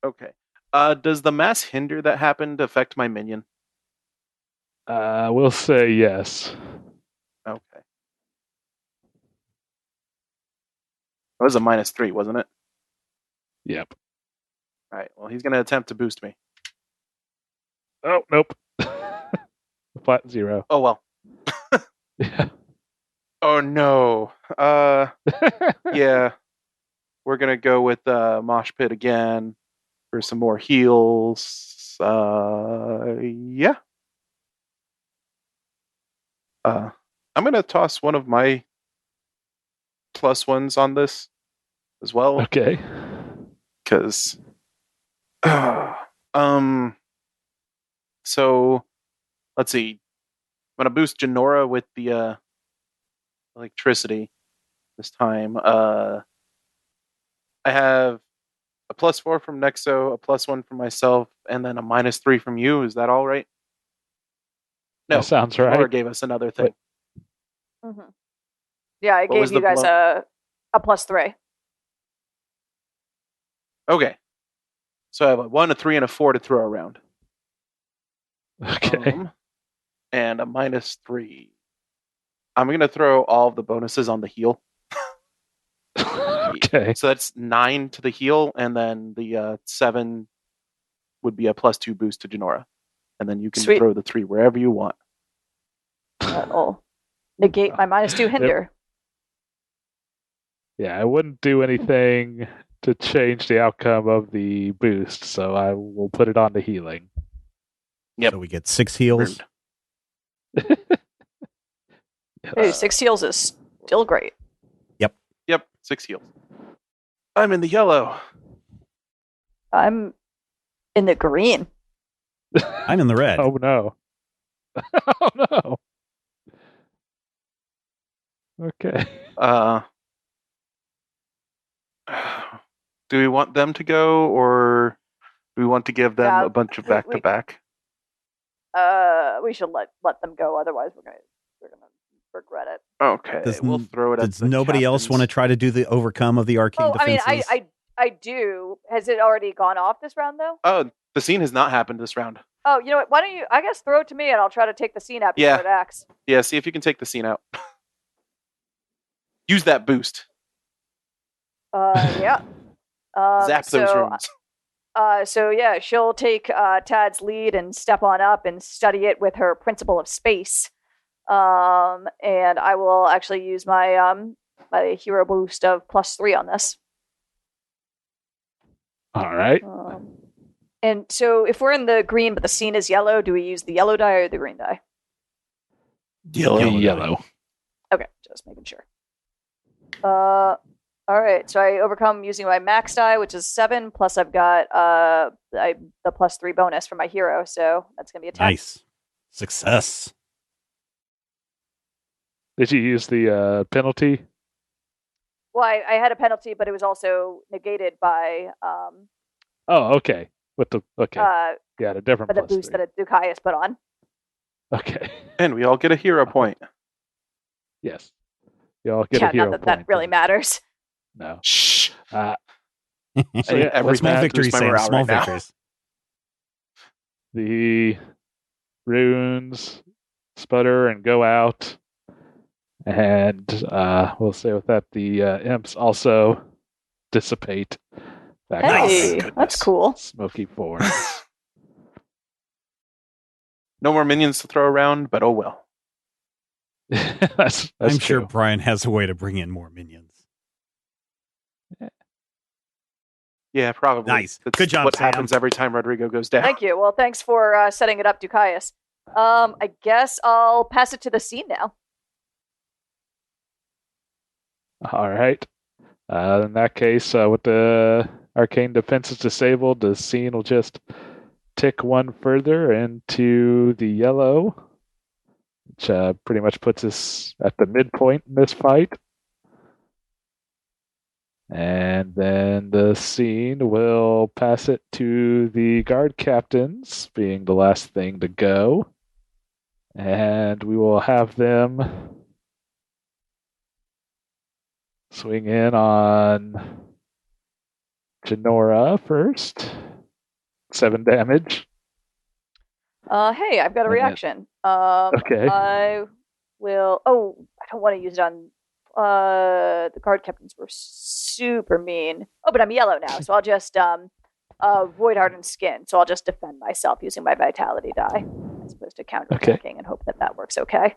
Okay. Does the mass hinder that happened affect my minion? We'll say yes. Okay. It was a -3, wasn't it? Yep. All right. Well, he's going to attempt to boost me. Oh, nope. Flat 0. Oh, well. Yeah. Oh, no. Yeah. We're going to go with Mosh Pit again for some more heals. Yeah. I'm going to toss one of my +1s on this as well. Okay. Because so let's see. I'm gonna boost Janora with the electricity this time. I have a +4 from Nexo, a +1 from myself, and then a -3 from you. Is that all right? No, That sounds Janora right. gave us another thing. Mm-hmm. Yeah, I What gave was you the guys a +3. Okay. So I have a 1, a 3, and a 4 to throw around. Okay. And a -3. I'm going to throw all of the bonuses on the heal. Okay. So that's 9 to the heal, and then the 7 would be a +2 boost to Janora. And then you can Sweet. throw the 3 wherever you want. That'll negate my -2 hinder. Yeah, I wouldn't do anything to change the outcome of the boost, so I will put it on the healing. Yep. So we get 6 heals. Rude. Hey, 6 heals is still great. Yep, 6 heals. I'm in the yellow. I'm in the green. I'm in the red. Oh no. Oh no. Okay. Do we want them to go, or do we want to give them Yeah, a bunch of back-to-back? We should let them go. Otherwise, we're gonna regret it. Okay, we'll throw it at Does nobody else want to try to do the overcome of the arcane defenses? I mean, I do. Has it already gone off this round, though? Oh, the scene has not happened this round. Oh, you know what? Why don't you, I guess, throw it to me and I'll try to take the scene out before Yeah. it acts. Yeah, see if you can take the scene out. Use that boost. Yeah. Zap those rooms. So yeah, she'll take Tad's lead and step on up and study it with her principle of space. And I will actually use my my hero boost of +3 on this. All right. And so if we're in the green but the scene is yellow, do we use the yellow die or the green die? Yellow. Okay, just making sure. All right, so I overcome using my max die, which is 7, plus I've got the +3 bonus for my hero, so that's going to be a 10. Nice. Success. Did you use the penalty? Well, I had a penalty, but it was also negated by Oh, okay. With the yeah, a different by the +3. boost that Ducaius put on. Okay. And we all get a hero point. Yes. You all get a hero not that point. that really matters. No. Shh. So Yeah, every small man victories, boosts my Sam. morale Small right now. victories. The runes sputter and go out. And we'll say with that, the imps also dissipate back Hey, into that's cool. smoky form. No more minions to throw around, but oh well. that's I'm sure true. Brian has a way to bring in more minions. Yeah, probably. Nice. That's Good job, what Sam. happens every time Rodrigo goes down. Thank you. Well, thanks for setting it up, Ducaius. I guess I'll pass it to the scene now. All right. In that case, with the arcane defenses disabled, the scene will just tick one further into the yellow, which pretty much puts us at the midpoint in this fight. And then the scene will pass it to the guard captains, being the last thing to go. And we will have them swing in on Janora first. 7 damage. Hey, I've got a And reaction. Okay. I will. Oh, I don't want to use it on. The guard captains were super mean. Oh, but I'm yellow now, so I'll just void hardened skin. So I'll just defend myself using my vitality die as opposed to counterattacking and hope that works okay.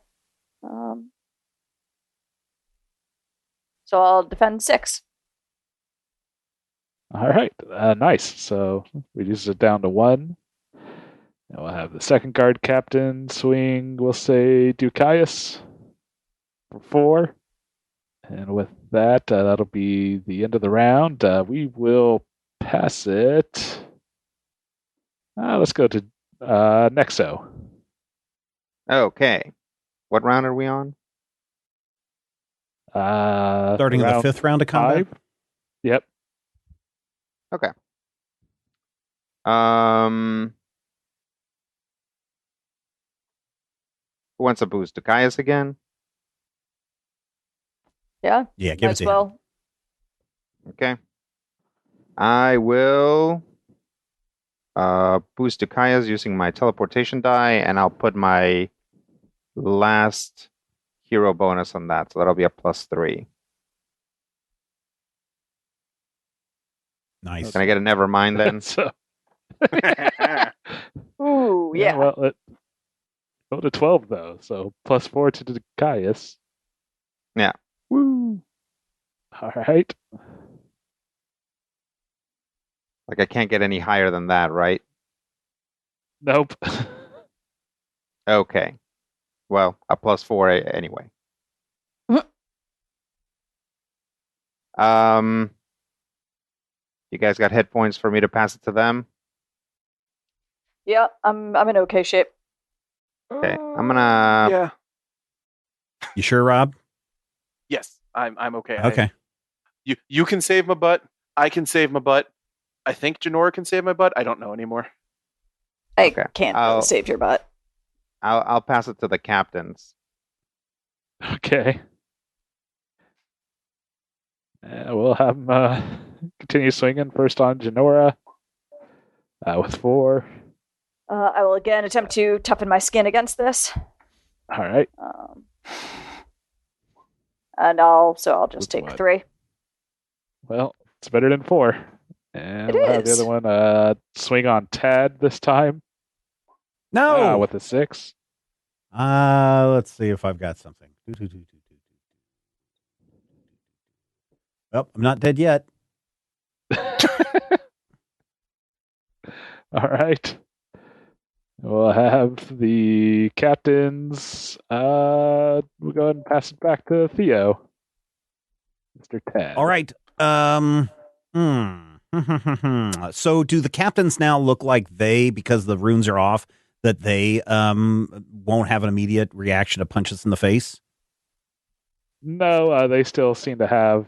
So I'll defend 6. All right. Nice. So reduces it down to 1. And we'll have the second guard captain swing, we'll say Ducaius for 4. And with that, that'll be the end of the round. We will pass it. Let's go to Nexo. Okay. What round are we on? Starting in the 5th round of combat. 5. Yep. Okay. Who wants a boost? Ducaius again? Yeah. Yeah, give it to him. Well. Okay. I will boost Ducaius using my teleportation die, and I'll put my last hero bonus on that, so that'll be a +3. Nice. Can I get a never mind then? So, Ooh, yeah. Well, go to 12 though, so +4 to Ducaius. Yeah. Woo. All right. Like I can't get any higher than that, right? Nope. Okay. Well, a +4 anyway. You guys got hit points for me to pass it to them? Yeah, I'm in okay shape. Okay. I'm gonna Yeah. You sure, Rob? Yes, I'm okay. Okay. You can save my butt. I can save my butt. I think Janora can save my butt. I don't know anymore. I Okay. can't really save your butt. I'll pass it to the captains. Okay. We'll have him continue swinging first on Janora with 4. I will again attempt to toughen my skin against this. All right. And I'll just take What? 3. Well, it's better than 4. And It we'll have the is. other one swing on Tad this time. No. With a 6. Let's see if I've got something. Oh, I'm not dead yet. All right. We'll have the captains. We'll go ahead and pass it back to Theo. Mr. Tad. All right. So do the captains now look like because the runes are off, that they won't have an immediate reaction to punches in the face? No, they still seem to have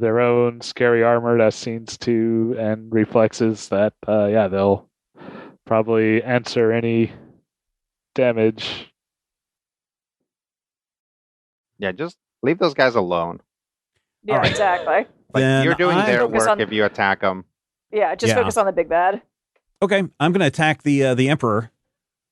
their own scary armor that seems to, and reflexes that, they'll probably answer any damage. Yeah, just leave those guys alone. Yeah, right. exactly. Like you're doing their Focus work on- if you attack them. Yeah, just focus on the big bad. Okay, I'm going to attack the Emperor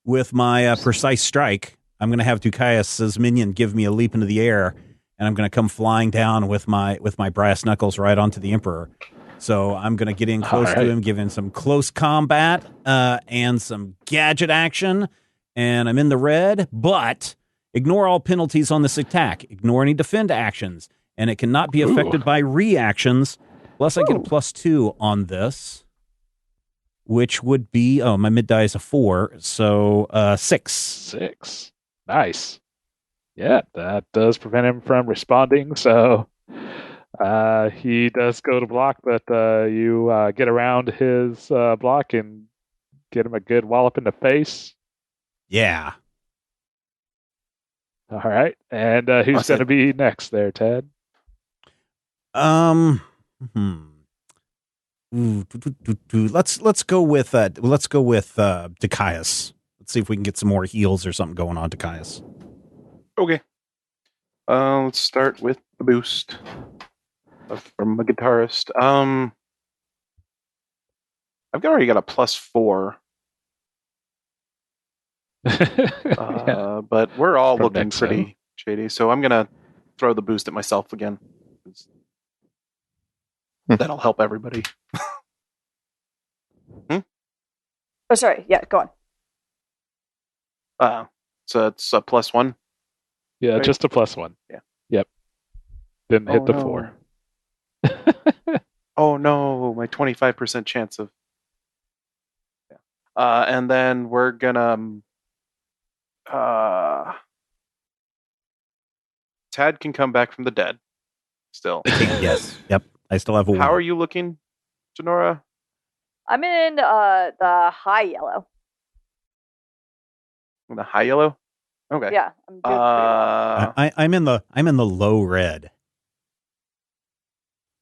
with my precise strike. I'm going to have Ducaius' minion give me a leap into the air, and I'm going to come flying down with my brass knuckles right onto the Emperor. So I'm going to get in close to him, give him some close combat and some gadget action, and I'm in the red, but ignore all penalties on this attack. Ignore any defend actions, and it cannot be affected by reactions. Plus, I get a +2 on this, which would be, my mid die is a 4, so 6. 6. Nice. Yeah, that does prevent him from responding, so he does go to block, but you get around his block and get him a good wallop in the face. Yeah. All right, and who's going to be next there, Ted? Let's go with Ducaius. Let's see if we can get some more heals or something going on, Ducaius. Okay. Let's start with the boost from a guitarist. I've already got a +4. Yeah. But we're all From looking Nexo. pretty shady, so I'm gonna throw the boost at myself again. That'll help everybody. Oh, sorry. Yeah, go on. So it's a +1. Yeah, Right? just a +1. Yeah. Yep. Didn't Oh, hit the no. 4. Oh no, my 25% chance of. Yeah. And then we're gonna. Tad can come back from the dead. Still. Yes. Yep. I still have a How one. are you looking, Janora? I'm in the high yellow. The high yellow. Okay. Yeah, I'm doing pretty well. I'm in the low red.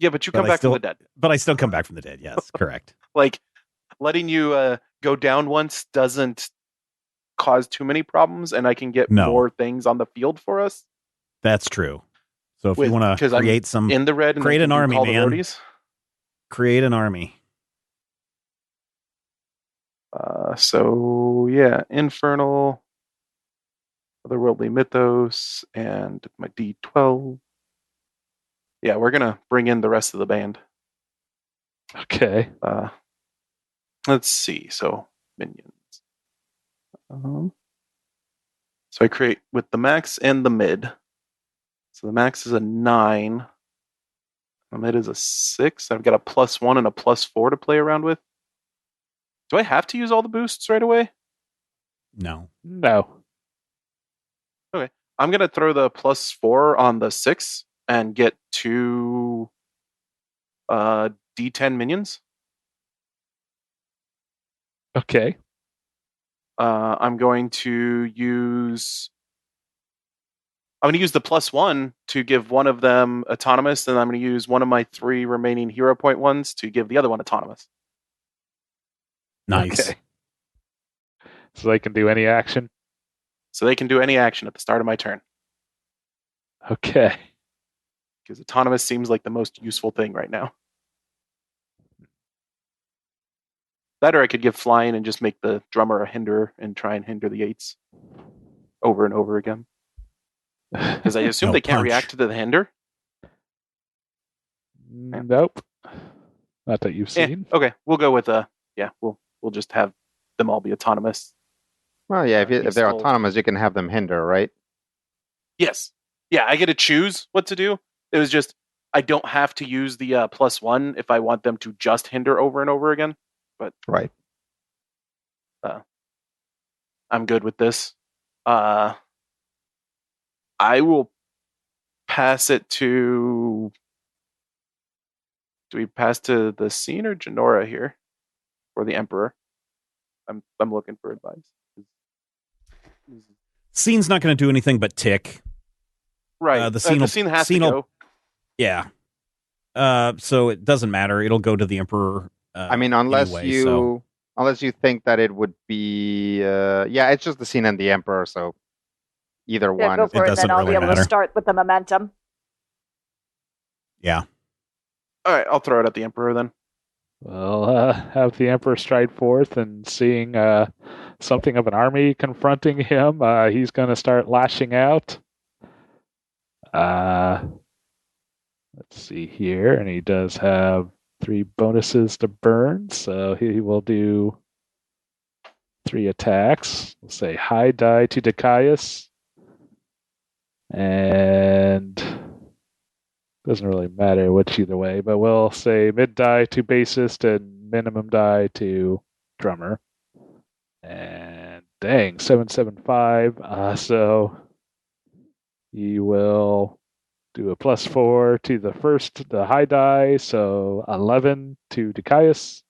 Yeah, but you But come I back still- from the dead. But I still come back from the dead. Yes, correct. Like letting you go down once doesn't cause too many problems, and I can get No. more things on the field for us. That's true. So if you want to create some, in the red, and create I an can army, call the man. roadies. Create an army. So yeah, Infernal, Otherworldly Mythos, and my D12. Yeah, we're gonna bring in the rest of the band. Okay. Let's see. So minions. So I create with the max and the mid. So the max is a 9. The mid is a 6. I've got a +1 and a +4 to play around with. Do I have to use all the boosts right away? No. Okay. I'm going to throw the +4 on the 6 and get 2 D10 minions. Okay. I'm going to use the +1 to give one of them autonomous, and I'm going to use one of my 3 remaining hero point ones to give the other one autonomous. Nice. Okay. So they can do any action? So they can do any action at the start of my turn. Okay. Because autonomous seems like the most useful thing right now. That or I could give flying and just make the drummer a hinderer and try and hinder the 8s over and over again. Because I assume No, they can't punch. react to the hinder. Nope. Not that you've seen. Okay, we'll go with we'll just have them all be autonomous. Well, yeah, if He's they're told- autonomous, you can have them hinder, right? Yes. Yeah, I get to choose what to do. It was just I don't have to use the +1 if I want them to just hinder over and over again. But Right. I'm good with this. I will pass it to. Do we pass to the scene or Janora here, or the Emperor? I'm looking for advice. Scene's not going to do anything but tick. Right. The scene has to go. Yeah. So it doesn't matter. It'll go to the Emperor. I mean, unless anyway, you think that it would be, yeah, it's just the scene and the Emperor. So either Yeah, one. go for it, doesn't then I'll really be able matter. to start with the momentum. Yeah. All right, I'll throw it at the Emperor then. Well, have the Emperor stride forth, and seeing something of an army confronting him, he's going to start lashing out. Let's see here, and he does have 3 bonuses to burn, so he will do 3 attacks. We'll say high die to Dicaius, and doesn't really matter which either way, but we'll say mid die to bassist and minimum die to drummer. And dang, 775. So you will do a +4 to the high die, so 11 to Dicaius.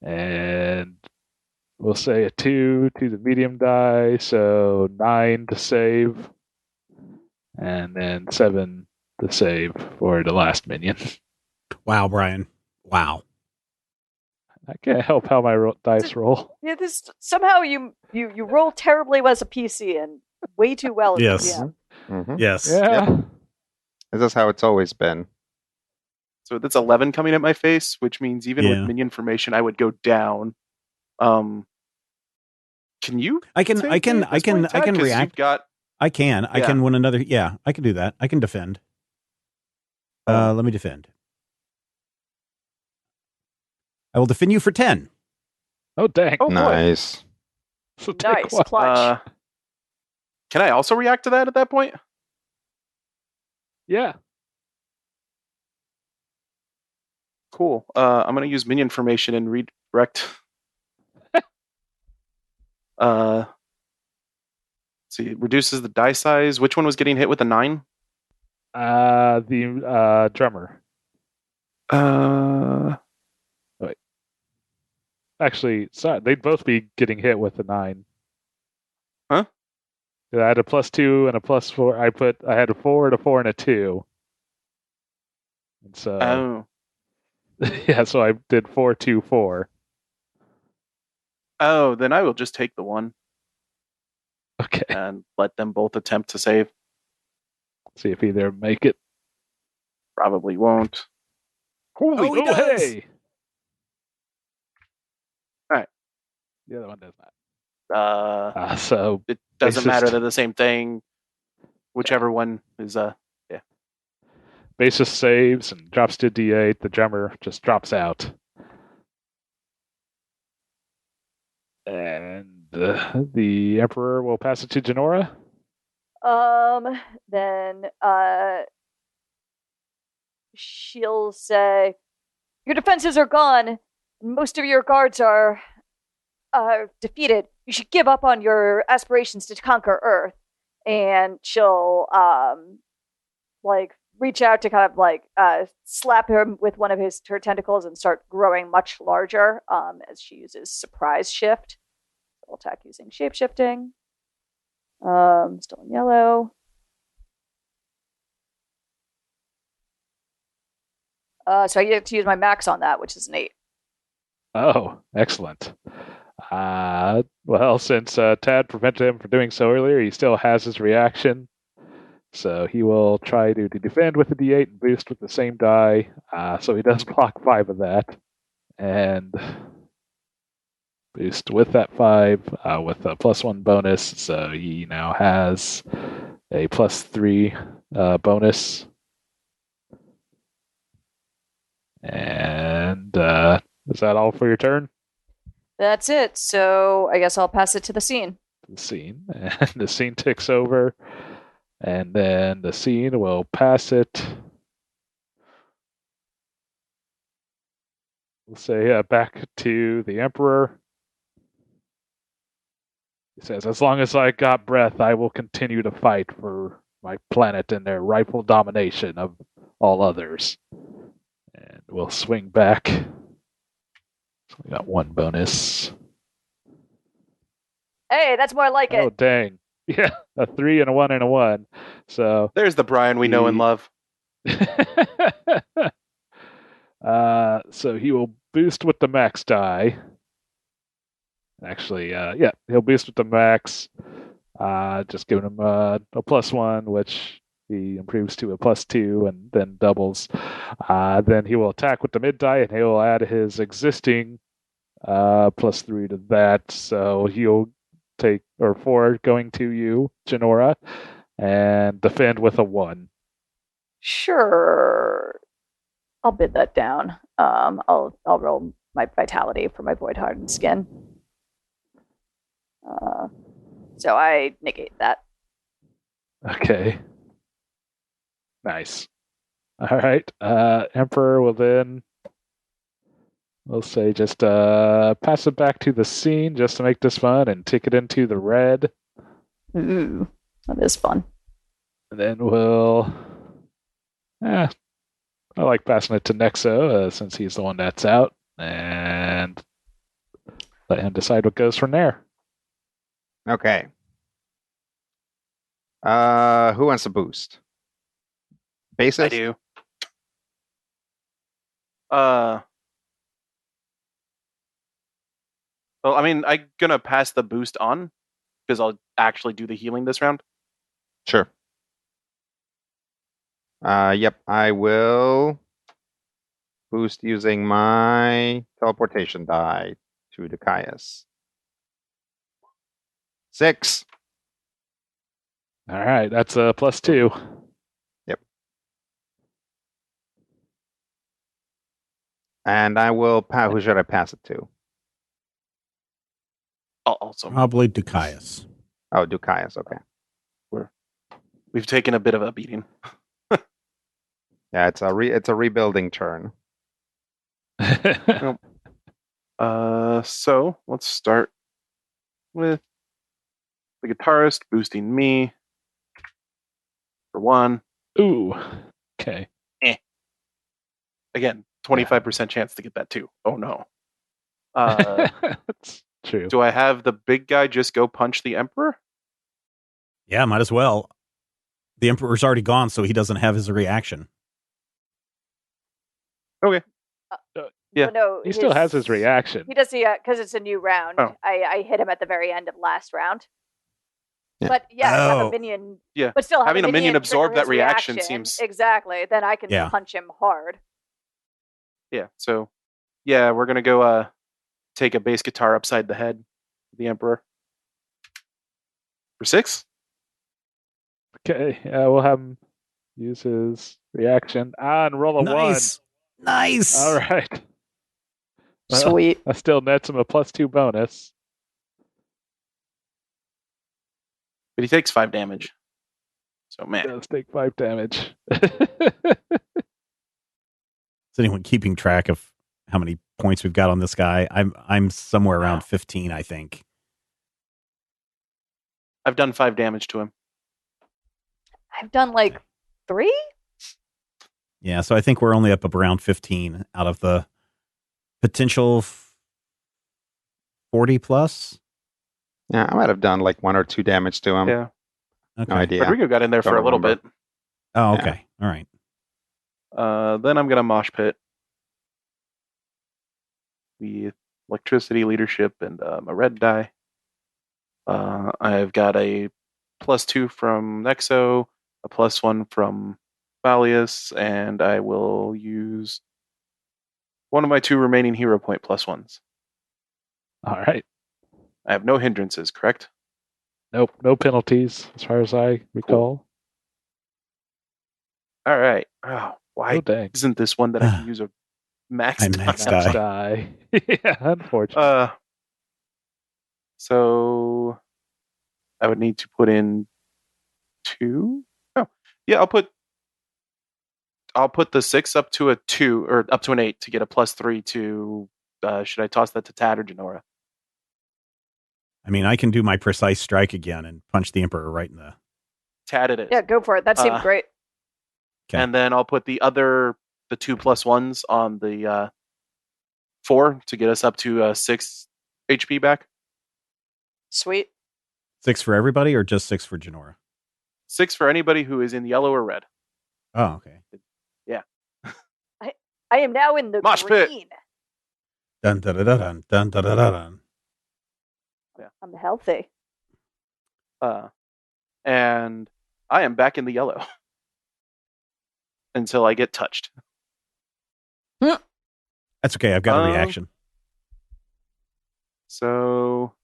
And we'll say a 2 to the medium die, so 9 to save. And then 7 to save for the last minion. Wow, Brian. Wow. I can't help how my dice roll. Yeah, this somehow you roll terribly as a PC and way too well as Yes. a GM. Mhm. Yes. Yeah. This is how it's always been. So that's 11 coming at my face, which means even with Yeah. minion formation, I would go down. Can you? I can save me at this point, Ted? 'Cause react. You've got. I can Yeah. when another. Yeah, I can do that. I can defend. Let me defend. I will defend you for 10. Oh, dang. Oh, boy. Nice. So take Nice, one. clutch. Can I also react to that at that point? Yeah. Cool. I'm going to use minion formation and redirect. Let's see, it reduces the die size. Which one was getting hit with a 9? The drummer. Actually, sorry, they'd both be getting hit with a 9. Huh? I had a +2 and a +4. I had a 4 and a 4 and a 2. And so Oh. yeah, so I did 4, 2, 4. Oh, then I will just take the 1 Okay. and let them both attempt to save. See if either make it. Probably won't. Holy, he does! hey! Alright. The other one does not. So It doesn't Bassist. matter. They're the same thing. Whichever one is Bassist saves and drops to D8. The drummer just drops out. And the Emperor will pass it to Janora. Then she'll say, "Your defenses are gone. Most of your guards are defeated. You should give up on your aspirations to conquer Earth." And she'll reach out to kind of slap him with one of her tentacles and start growing much larger as she uses surprise shift. We'll attack using shapeshifting. Still in yellow. So I get to use my max on that, which is an 8. Oh, excellent. Well, since Tad prevented him from doing so earlier, he still has his reaction. So he will try to defend with the D8 and boost with the same die. So he does block 5 of that. And boost with that 5 with a +1 bonus. So he now has a +3 bonus. And is that all for your turn? That's it. So I guess I'll pass it to the scene. The scene. And the scene ticks over. And then the scene will pass it. We'll say back to the Emperor. He says, "As long as I got breath, I will continue to fight for my planet and their rightful domination of all others." And we'll swing back. So we got 1 bonus. Hey, that's more like Oh, it. dang. Yeah, a 3 and a 1 and a 1. So there's the Brian we know and love. So he will boost with the max die. Actually, he'll boost with the max. Just giving him a +1, which he improves to a +2 and then doubles. Then he will attack with the mid die, and he will add his existing +3 to that. So he'll take 4 going to you, Janora, and defend with a 1. Sure. I'll bid that down. I'll roll my vitality for my void hardened skin. So I negate that. Okay. Nice. All right. Emperor will then, we'll say, just pass it back to the scene just to make this fun and tick it into the red. Ooh, that is fun. And then we'll, I like passing it to Nexo since he's the one that's out, and let him decide what goes from there. Okay. Who wants to boost? Basis? I do. Well, I mean, I'm gonna pass the boost on because I'll actually do the healing this round. Sure. Yep, I will boost using my teleportation die to the Caius. 6. All right, that's a +2. And I will who should I pass it to? Also, Probably Dukias. Oh, Dukias, okay. we've taken a bit of a beating. Yeah, it's a rebuilding turn. So let's start with the guitarist boosting me for 1. Ooh. Okay. Again, 25% chance to get that too. Oh no. That's true. Do I have the big guy just go punch the Emperor? Yeah, might as well. The Emperor's already gone, so he doesn't have his reaction. Okay. Yeah. Well, no, He still has his reaction. He does, because it's a new round. Oh. I hit him at the very end of last round. Yeah. But yeah, I have Oh. a minion. Yeah. But still, have Having a minion trigger absorb that his reaction seems- exactly. Then I can Yeah. punch him hard. Yeah. So, yeah, we're gonna go take a bass guitar upside the head of the Emperor for 6. Okay, we'll have him use his reaction and roll a 1. Nice. All right. Well, Sweet. that still nets him a +2 bonus. But he takes 5 damage. So man, Does take 5 damage. Is anyone keeping track of how many points we've got on this guy? I'm somewhere around 15, I think. I've done 5 damage to him. I've done like 3? Yeah, so I think we're only up around 15 out of the potential 40 plus. Yeah, I might have done like 1 or 2 damage to him. Yeah. Okay. No idea. Rodrigo got in there for Don't a little remember. bit. Oh, okay. All right. Then I'm gonna mosh pit with electricity, leadership, and a red die. I've got a +2 from Nexo, a +1 from Valius, and I will use one of my 2 remaining hero point +1s. All right. I have no hindrances, correct? Nope, no penalties as far as I recall. All right. Oh, why Oh, dang. isn't this one that I can use a max I die? maxed Max die. die. Yeah, unfortunately. So I would need to put in 2. Oh, yeah. I'll put the 6 up to a 2 or up to an 8 to get a +3 to. Should I toss that to Tad or Janora? I mean, I can do my precise strike again and punch the Emperor right in the... Tad it is. Yeah, go for it. That seemed great. Okay. And then I'll put the 2 +1s on the 4 to get us up to 6 HP back. Sweet. 6 for everybody or just 6 for Janora? 6 for anybody who is in yellow or red. Oh, okay. I am now in the Mosh pit. green. Dun, dun, dun, dun, dun, dun, dun, dun. I'm healthy. And I am back in the yellow until I get touched. That's okay. I've got a reaction. So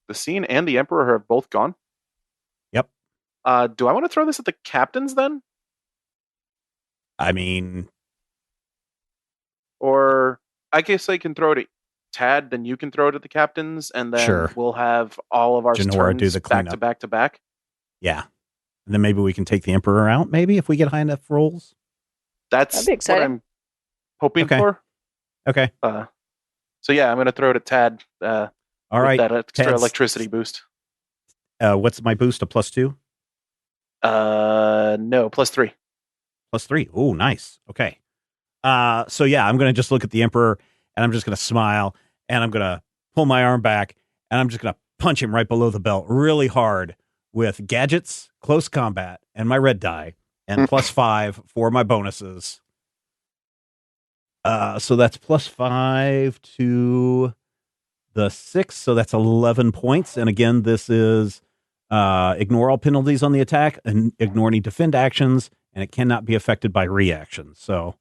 the scene and the Emperor have both gone. Yep. Do I want to throw this at the captains then? I mean, Or I guess I can throw it at Tad, then you can throw it at the captains, and then Sure. we'll have all of our Janora turns do the back cleanup. to back to back. yeah. And then maybe we can take the Emperor out, maybe, if we get high enough rolls. That's That'd be what exciting. I'm hoping Okay. for. Okay. So yeah, I'm going to throw it at Tad. All right. That extra Tad's- electricity boost. What's my boost? A +2? No, +3. +3. Oh, nice. Okay. So yeah, I'm going to just look at the Emperor and I'm just going to smile and I'm going to pull my arm back and I'm just going to punch him right below the belt really hard with gadgets, close combat, and my red die and +5 for my bonuses. So that's +5 to the 6. So that's 11 points. And again, this is ignore all penalties on the attack and ignore any defend actions. And it cannot be affected by reactions. So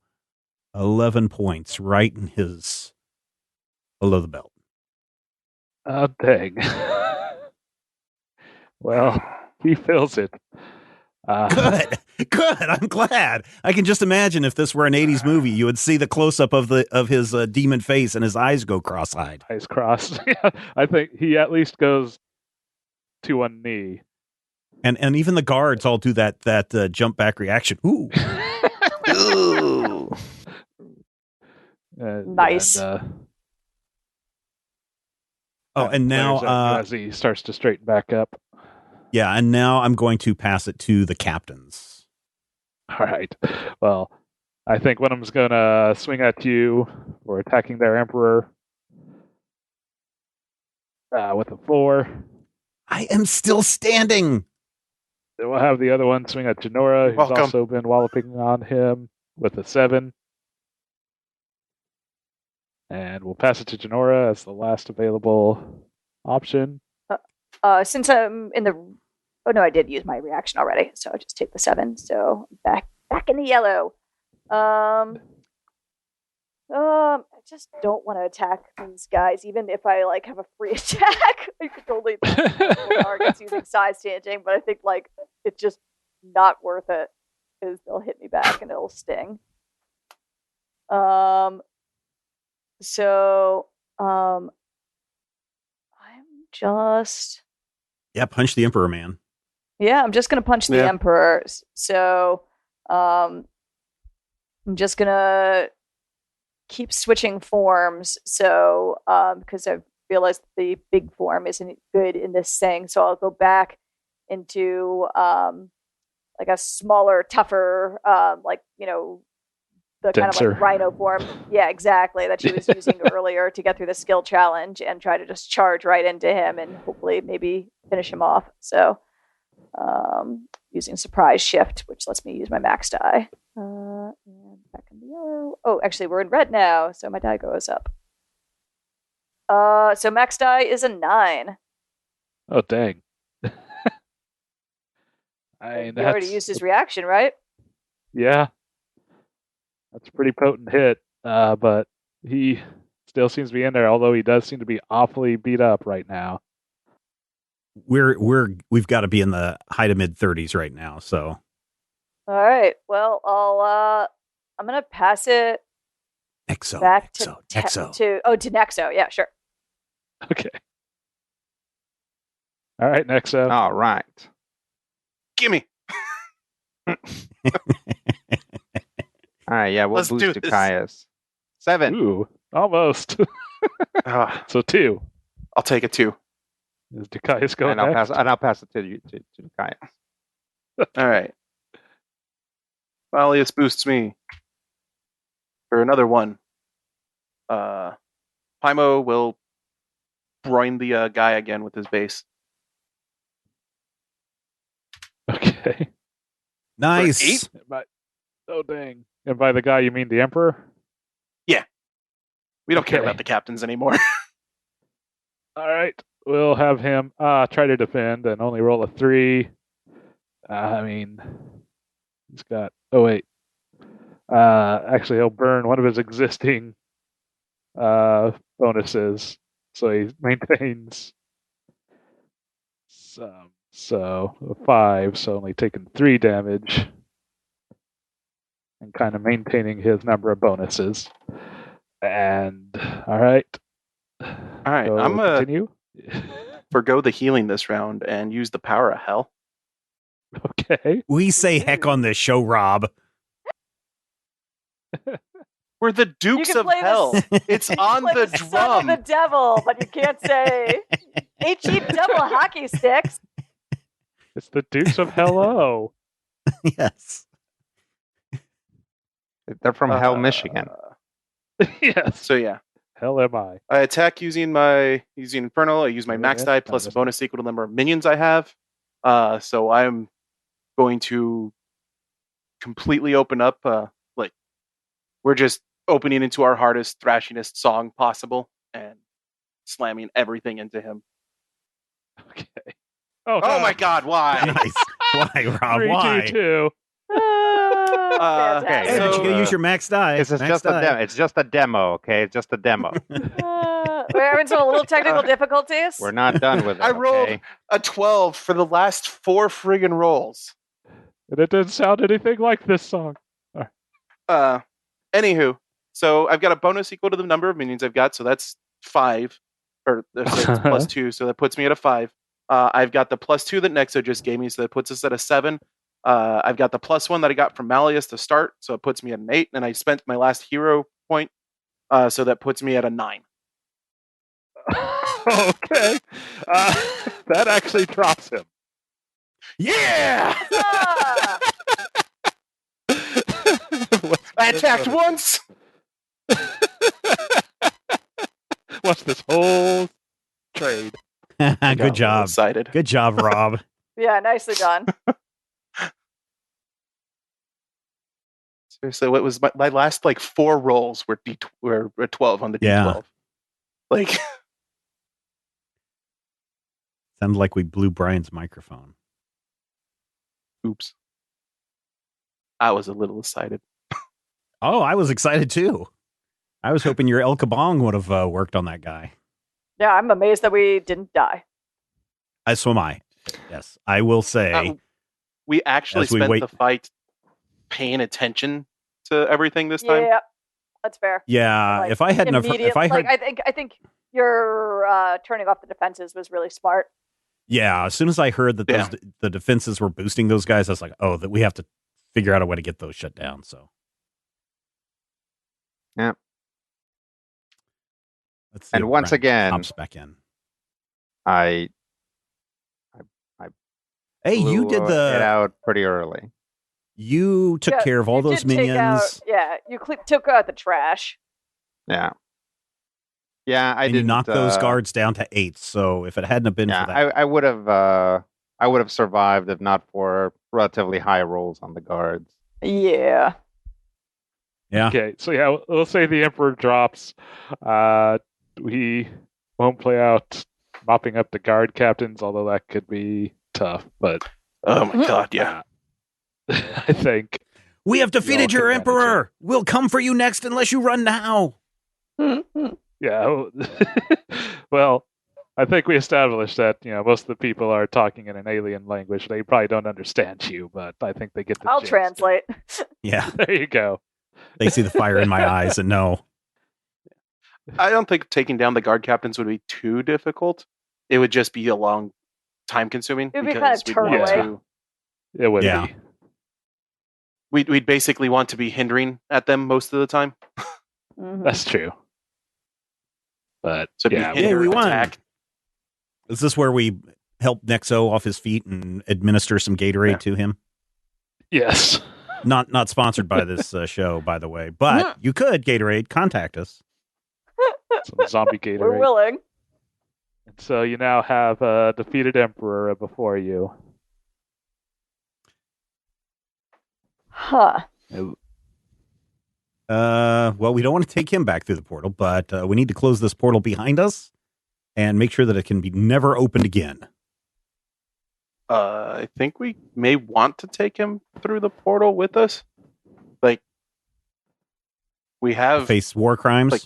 11 points right in his below the belt. Oh, dang. Well, he feels it. Good. I'm glad. I can just imagine if this were an 80s movie, you would see the close-up of his demon face and his eyes go cross-eyed. Eyes crossed. I think he at least goes to one knee. And even the guards all do that jump back reaction. Ooh. Ooh. Nice. And now as he starts to straighten back up. yeah, and now I'm going to pass it to the captains. All right. Well, I think one of them's going to swing at you for attacking their emperor with a 4. I am still standing. Then we'll have the other one swing at Janora, who's Welcome. also been walloping on him with a 7. And we'll pass it to Janora as the last available option. Since I'm in the... Oh, no, I did use my reaction already, so I'll just take the 7. So back in the yellow. I just don't want to attack these guys, even if I have a free attack. I could totally targets using size changing, but I think it's just not worth it because they'll hit me back and it'll sting. So I'm just... Yeah, punch the Emperor, man. Yeah, I'm just going to punch the Emperor. So I'm just going to keep switching forms. So because I've realized the big form isn't good in this thing. So I'll go back into a smaller, tougher, the Denser. kind of rhino form. Yeah, exactly. That she was using earlier to get through the skill challenge and try to just charge right into him and hopefully maybe finish him off. So using surprise shift, which lets me use my max die. And back in the yellow. Oh, actually, we're in red now, so my die goes up. So max die is a 9. Oh, dang. He already used his reaction, right? Yeah. That's a pretty potent hit, but he still seems to be in there, although he does seem to be awfully beat up right now. We've got to be in the high to mid 30s right now, so. All right. Well, I'm gonna pass it back to Nexo. to Nexo. Yeah, sure. Okay. All right, Nexo. All right. Gimme. All right, yeah, we'll Let's boost do to this. Caius. 7. Ooh, almost. So 2. I'll take a 2. Is Dukaius going And next? I'll pass it to you to Caius. All right. Malleus boosts me for another 1. Paimo will groin the guy again with his base. Okay. Nice. Oh, dang. And by the guy, you mean the Emperor? We don't care Okay. about the captains anymore. All right. We'll have him try to defend and only roll a 3. He's got... Oh, wait. Actually, he'll burn one of his existing bonuses. So he maintains some. So a 5, so only taking 3 damage. And kind of maintaining his number of bonuses. And, all right. All right, So I'm going to continue. forgo the healing this round and use the power of hell. Okay. We say heck on this show, Rob. We're the Dukes You can of play Hell. this- It's on Play the the son of drum. the devil, but you can't say ain't cheap double hockey sticks. It's the Dukes of Hello. Yes. They're from Hell, Michigan. Yes. So yeah, Hell am I. I attack using Infernal. I use my max die plus a Bonus. bonus equal to the number of minions I have. So I'm going to completely open up. We're just opening into our hardest, thrashingest song possible and slamming everything into him. Okay. Oh, Oh no. my God! Why? Nice. Why, Rob? 3, Why? 2, 2. Fantastic. Hey, but you So, gotta use your max die. This is Max just a die. demo. It's just a demo, okay? It's just a demo. We're having some little technical difficulties. We're not done with it. I rolled okay? a 12 for the last 4 friggin' rolls. And it didn't sound anything like this song. Anywho, so I've got a bonus equal to the number of minions I've got, so that's 5. Or so it's plus 2, so that puts me at a 5. I've got the plus 2 that Nexo just gave me, so that puts us at a 7. I've got the plus 1 that I got from Malleus to start, so it puts me at an 8. And I spent my last hero point, so that puts me at a 9. Okay. That actually drops him. Yeah! Ah! I attacked once! What's this whole trade? Good job. Excited. Good job, Rob. Yeah, nicely done. So it was my last 4 rolls were 12 on the Yeah. D12. Like, Sounded like we blew Brian's microphone. oops. I was a little excited. Oh, I was excited too. I was hoping your El Kabong would have worked on that guy. Yeah, I'm amazed that we didn't die. So am I. Yes, I will say. We actually As we spent wait- the fight paying attention to everything this time. Yeah, that's fair. Yeah, Like, if I hadn't have, Immediate, if I heard, I think your turning off the defenses was really smart. yeah, as soon as I heard that the defenses were boosting those guys, I was like, oh, that we have to figure out a way to get those shut down. So, Yeah. let's see. And if once Brian again, pops back in. I Hey, you blew did it out pretty early. You took Yeah, care of all you those did take minions, you took out the trash. Yeah. Yeah, I and didn't you knocked those uh, guards down to 8. So if it hadn't have been Yeah, for that, I would have survived if not for relatively high rolls on the guards. Yeah. yeah, Okay, so yeah, we'll say the Emperor drops. We won't play out mopping up the guard captains, although that could be tough. But Oh my god, yeah. I think we have defeated Y'all your can manage emperor. We'll come for you next unless you run now. yeah. Well, I think we established that most of the people are talking in an alien language. They probably don't understand you, but I think they get the I'll gist. translate. Yeah, There you go. they see the fire in my eyes and know. I don't think taking down the guard captains would be too difficult. It would just be a long time consuming. It would be because kinda we'd want turn to- It would Yeah. be. We'd basically want to be hindering at them most of the time. Mhm. That's true. But So it'd be yeah, Yay, hinder, we won. attack. Is this where we help Nexo off his feet and administer some Gatorade Yeah. to him? yes. Not sponsored by this show, by the way, but you could Gatorade contact us. Some zombie We're Gatorade. willing. And so you now have a defeated Emperor before you. Huh. Well, we don't want to take him back through the portal, but we need to close this portal behind us and make sure that it can be never opened again. I think we may want to take him through the portal with us. Like, we have Face war crimes. like-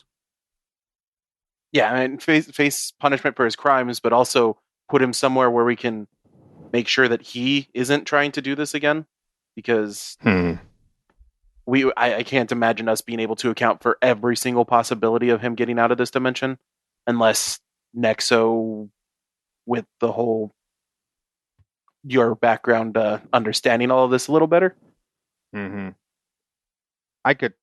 yeah, I mean, face punishment for his crimes, but also put him somewhere where we can make sure that he isn't trying to do this again. Because I can't imagine us being able to account for every single possibility of him getting out of this dimension, unless Nexo, with the whole your background, understanding all of this a little better. Mm-hmm. I could.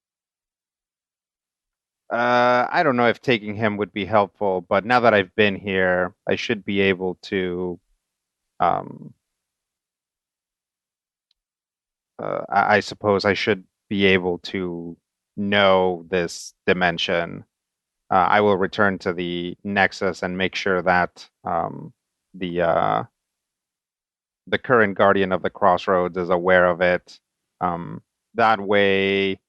I don't know if taking him would be helpful, but now that I've been here, I should be able to. I suppose I should be able to know this dimension. I will return to the Nexus and make sure that the current guardian of the crossroads is aware of it. That way,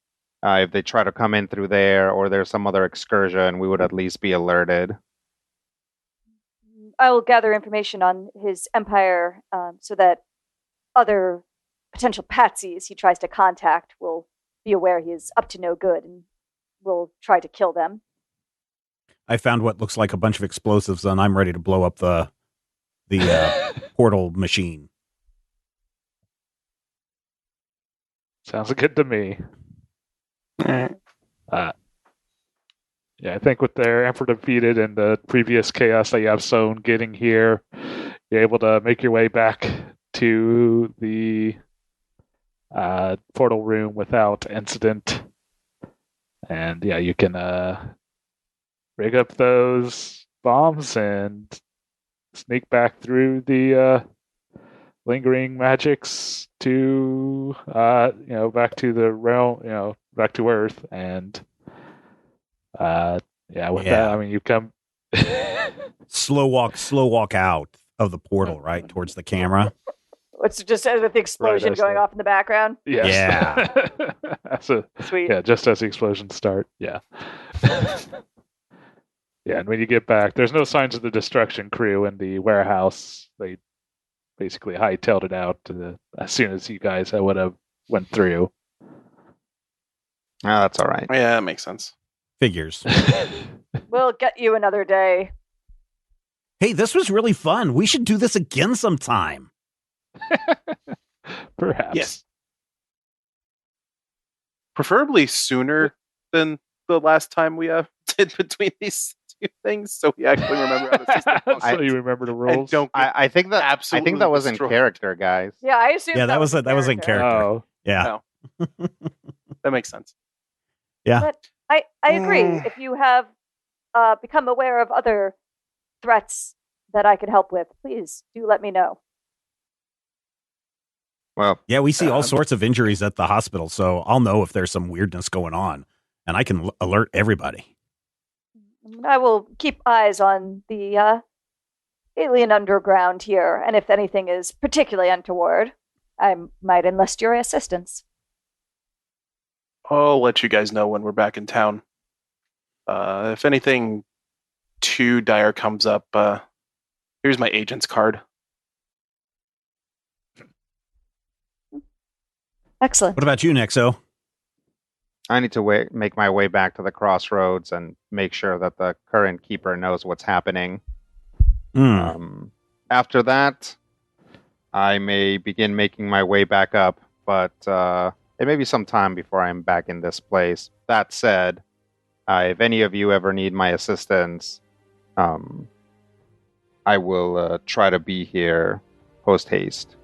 if they try to come in through there or there's some other excursion, we would at least be alerted. I will gather information on his empire so that other potential patsies he tries to contact will be aware he is up to no good and will try to kill them. I found what looks like a bunch of explosives, and I'm ready to blow up the portal machine. Sounds good to me. Alright. Yeah, I think with their Emperor defeated and the previous chaos that you have sown getting here, you're able to make your way back to the portal room without incident. And yeah, you can rig up those bombs and sneak back through the lingering magics to back to the realm, back to Earth, and with that, I mean, you come slow walk out of the portal, right towards the camera. It's just with the explosion going off in the background. Yes. Yeah. That's Sweet. Yeah, just as the explosions start. Yeah. Yeah, and when you get back, there's no signs of the destruction crew in the warehouse. They basically hightailed it out as soon as you guys would have went through. Oh, that's all right. Yeah, that makes sense. Figures. We'll get you another day. Hey, this was really fun. We should do this again sometime. Perhaps. Yes. Preferably sooner than the last time we did between these two things, so we actually remember how the system functions. So you remember the rules. And don't I think that absolutely that was in destroyed. character, guys. Yeah, I assume. Yeah, that was in character. Oh, Yeah. No. That makes sense. Yeah. But I agree. If you have become aware of other threats that I could help with, please do let me know. Well, Yeah, we see all sorts of injuries at the hospital, so I'll know if there's some weirdness going on, and I can alert everybody. I will keep eyes on the alien underground here, and if anything is particularly untoward, I might enlist your assistance. I'll let you guys know when we're back in town. If anything too dire comes up, here's my agent's card. Excellent. What about you, Nexo? I need to make my way back to the crossroads and make sure that the current keeper knows what's happening. After that, I may begin making my way back up, but it may be some time before I'm back in this place. That said, if any of you ever need my assistance, I will try to be here post haste.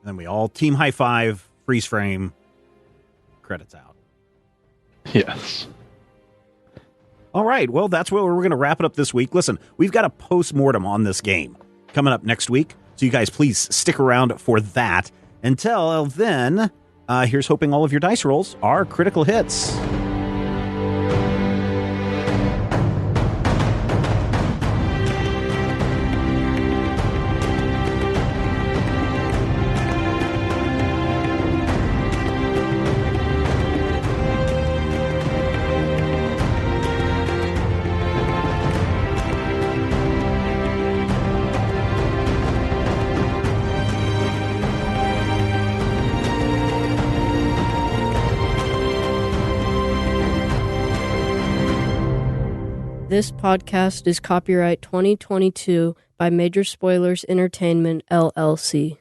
And then we all team high five, freeze frame, credits out. yes. All right, well, that's where we're going to wrap it up this week. Listen, we've got a post-mortem on this game coming up next week, so you guys please stick around for that. Until then, here's hoping all of your dice rolls are critical hits. This podcast is copyright 2022 by Major Spoilers Entertainment, LLC.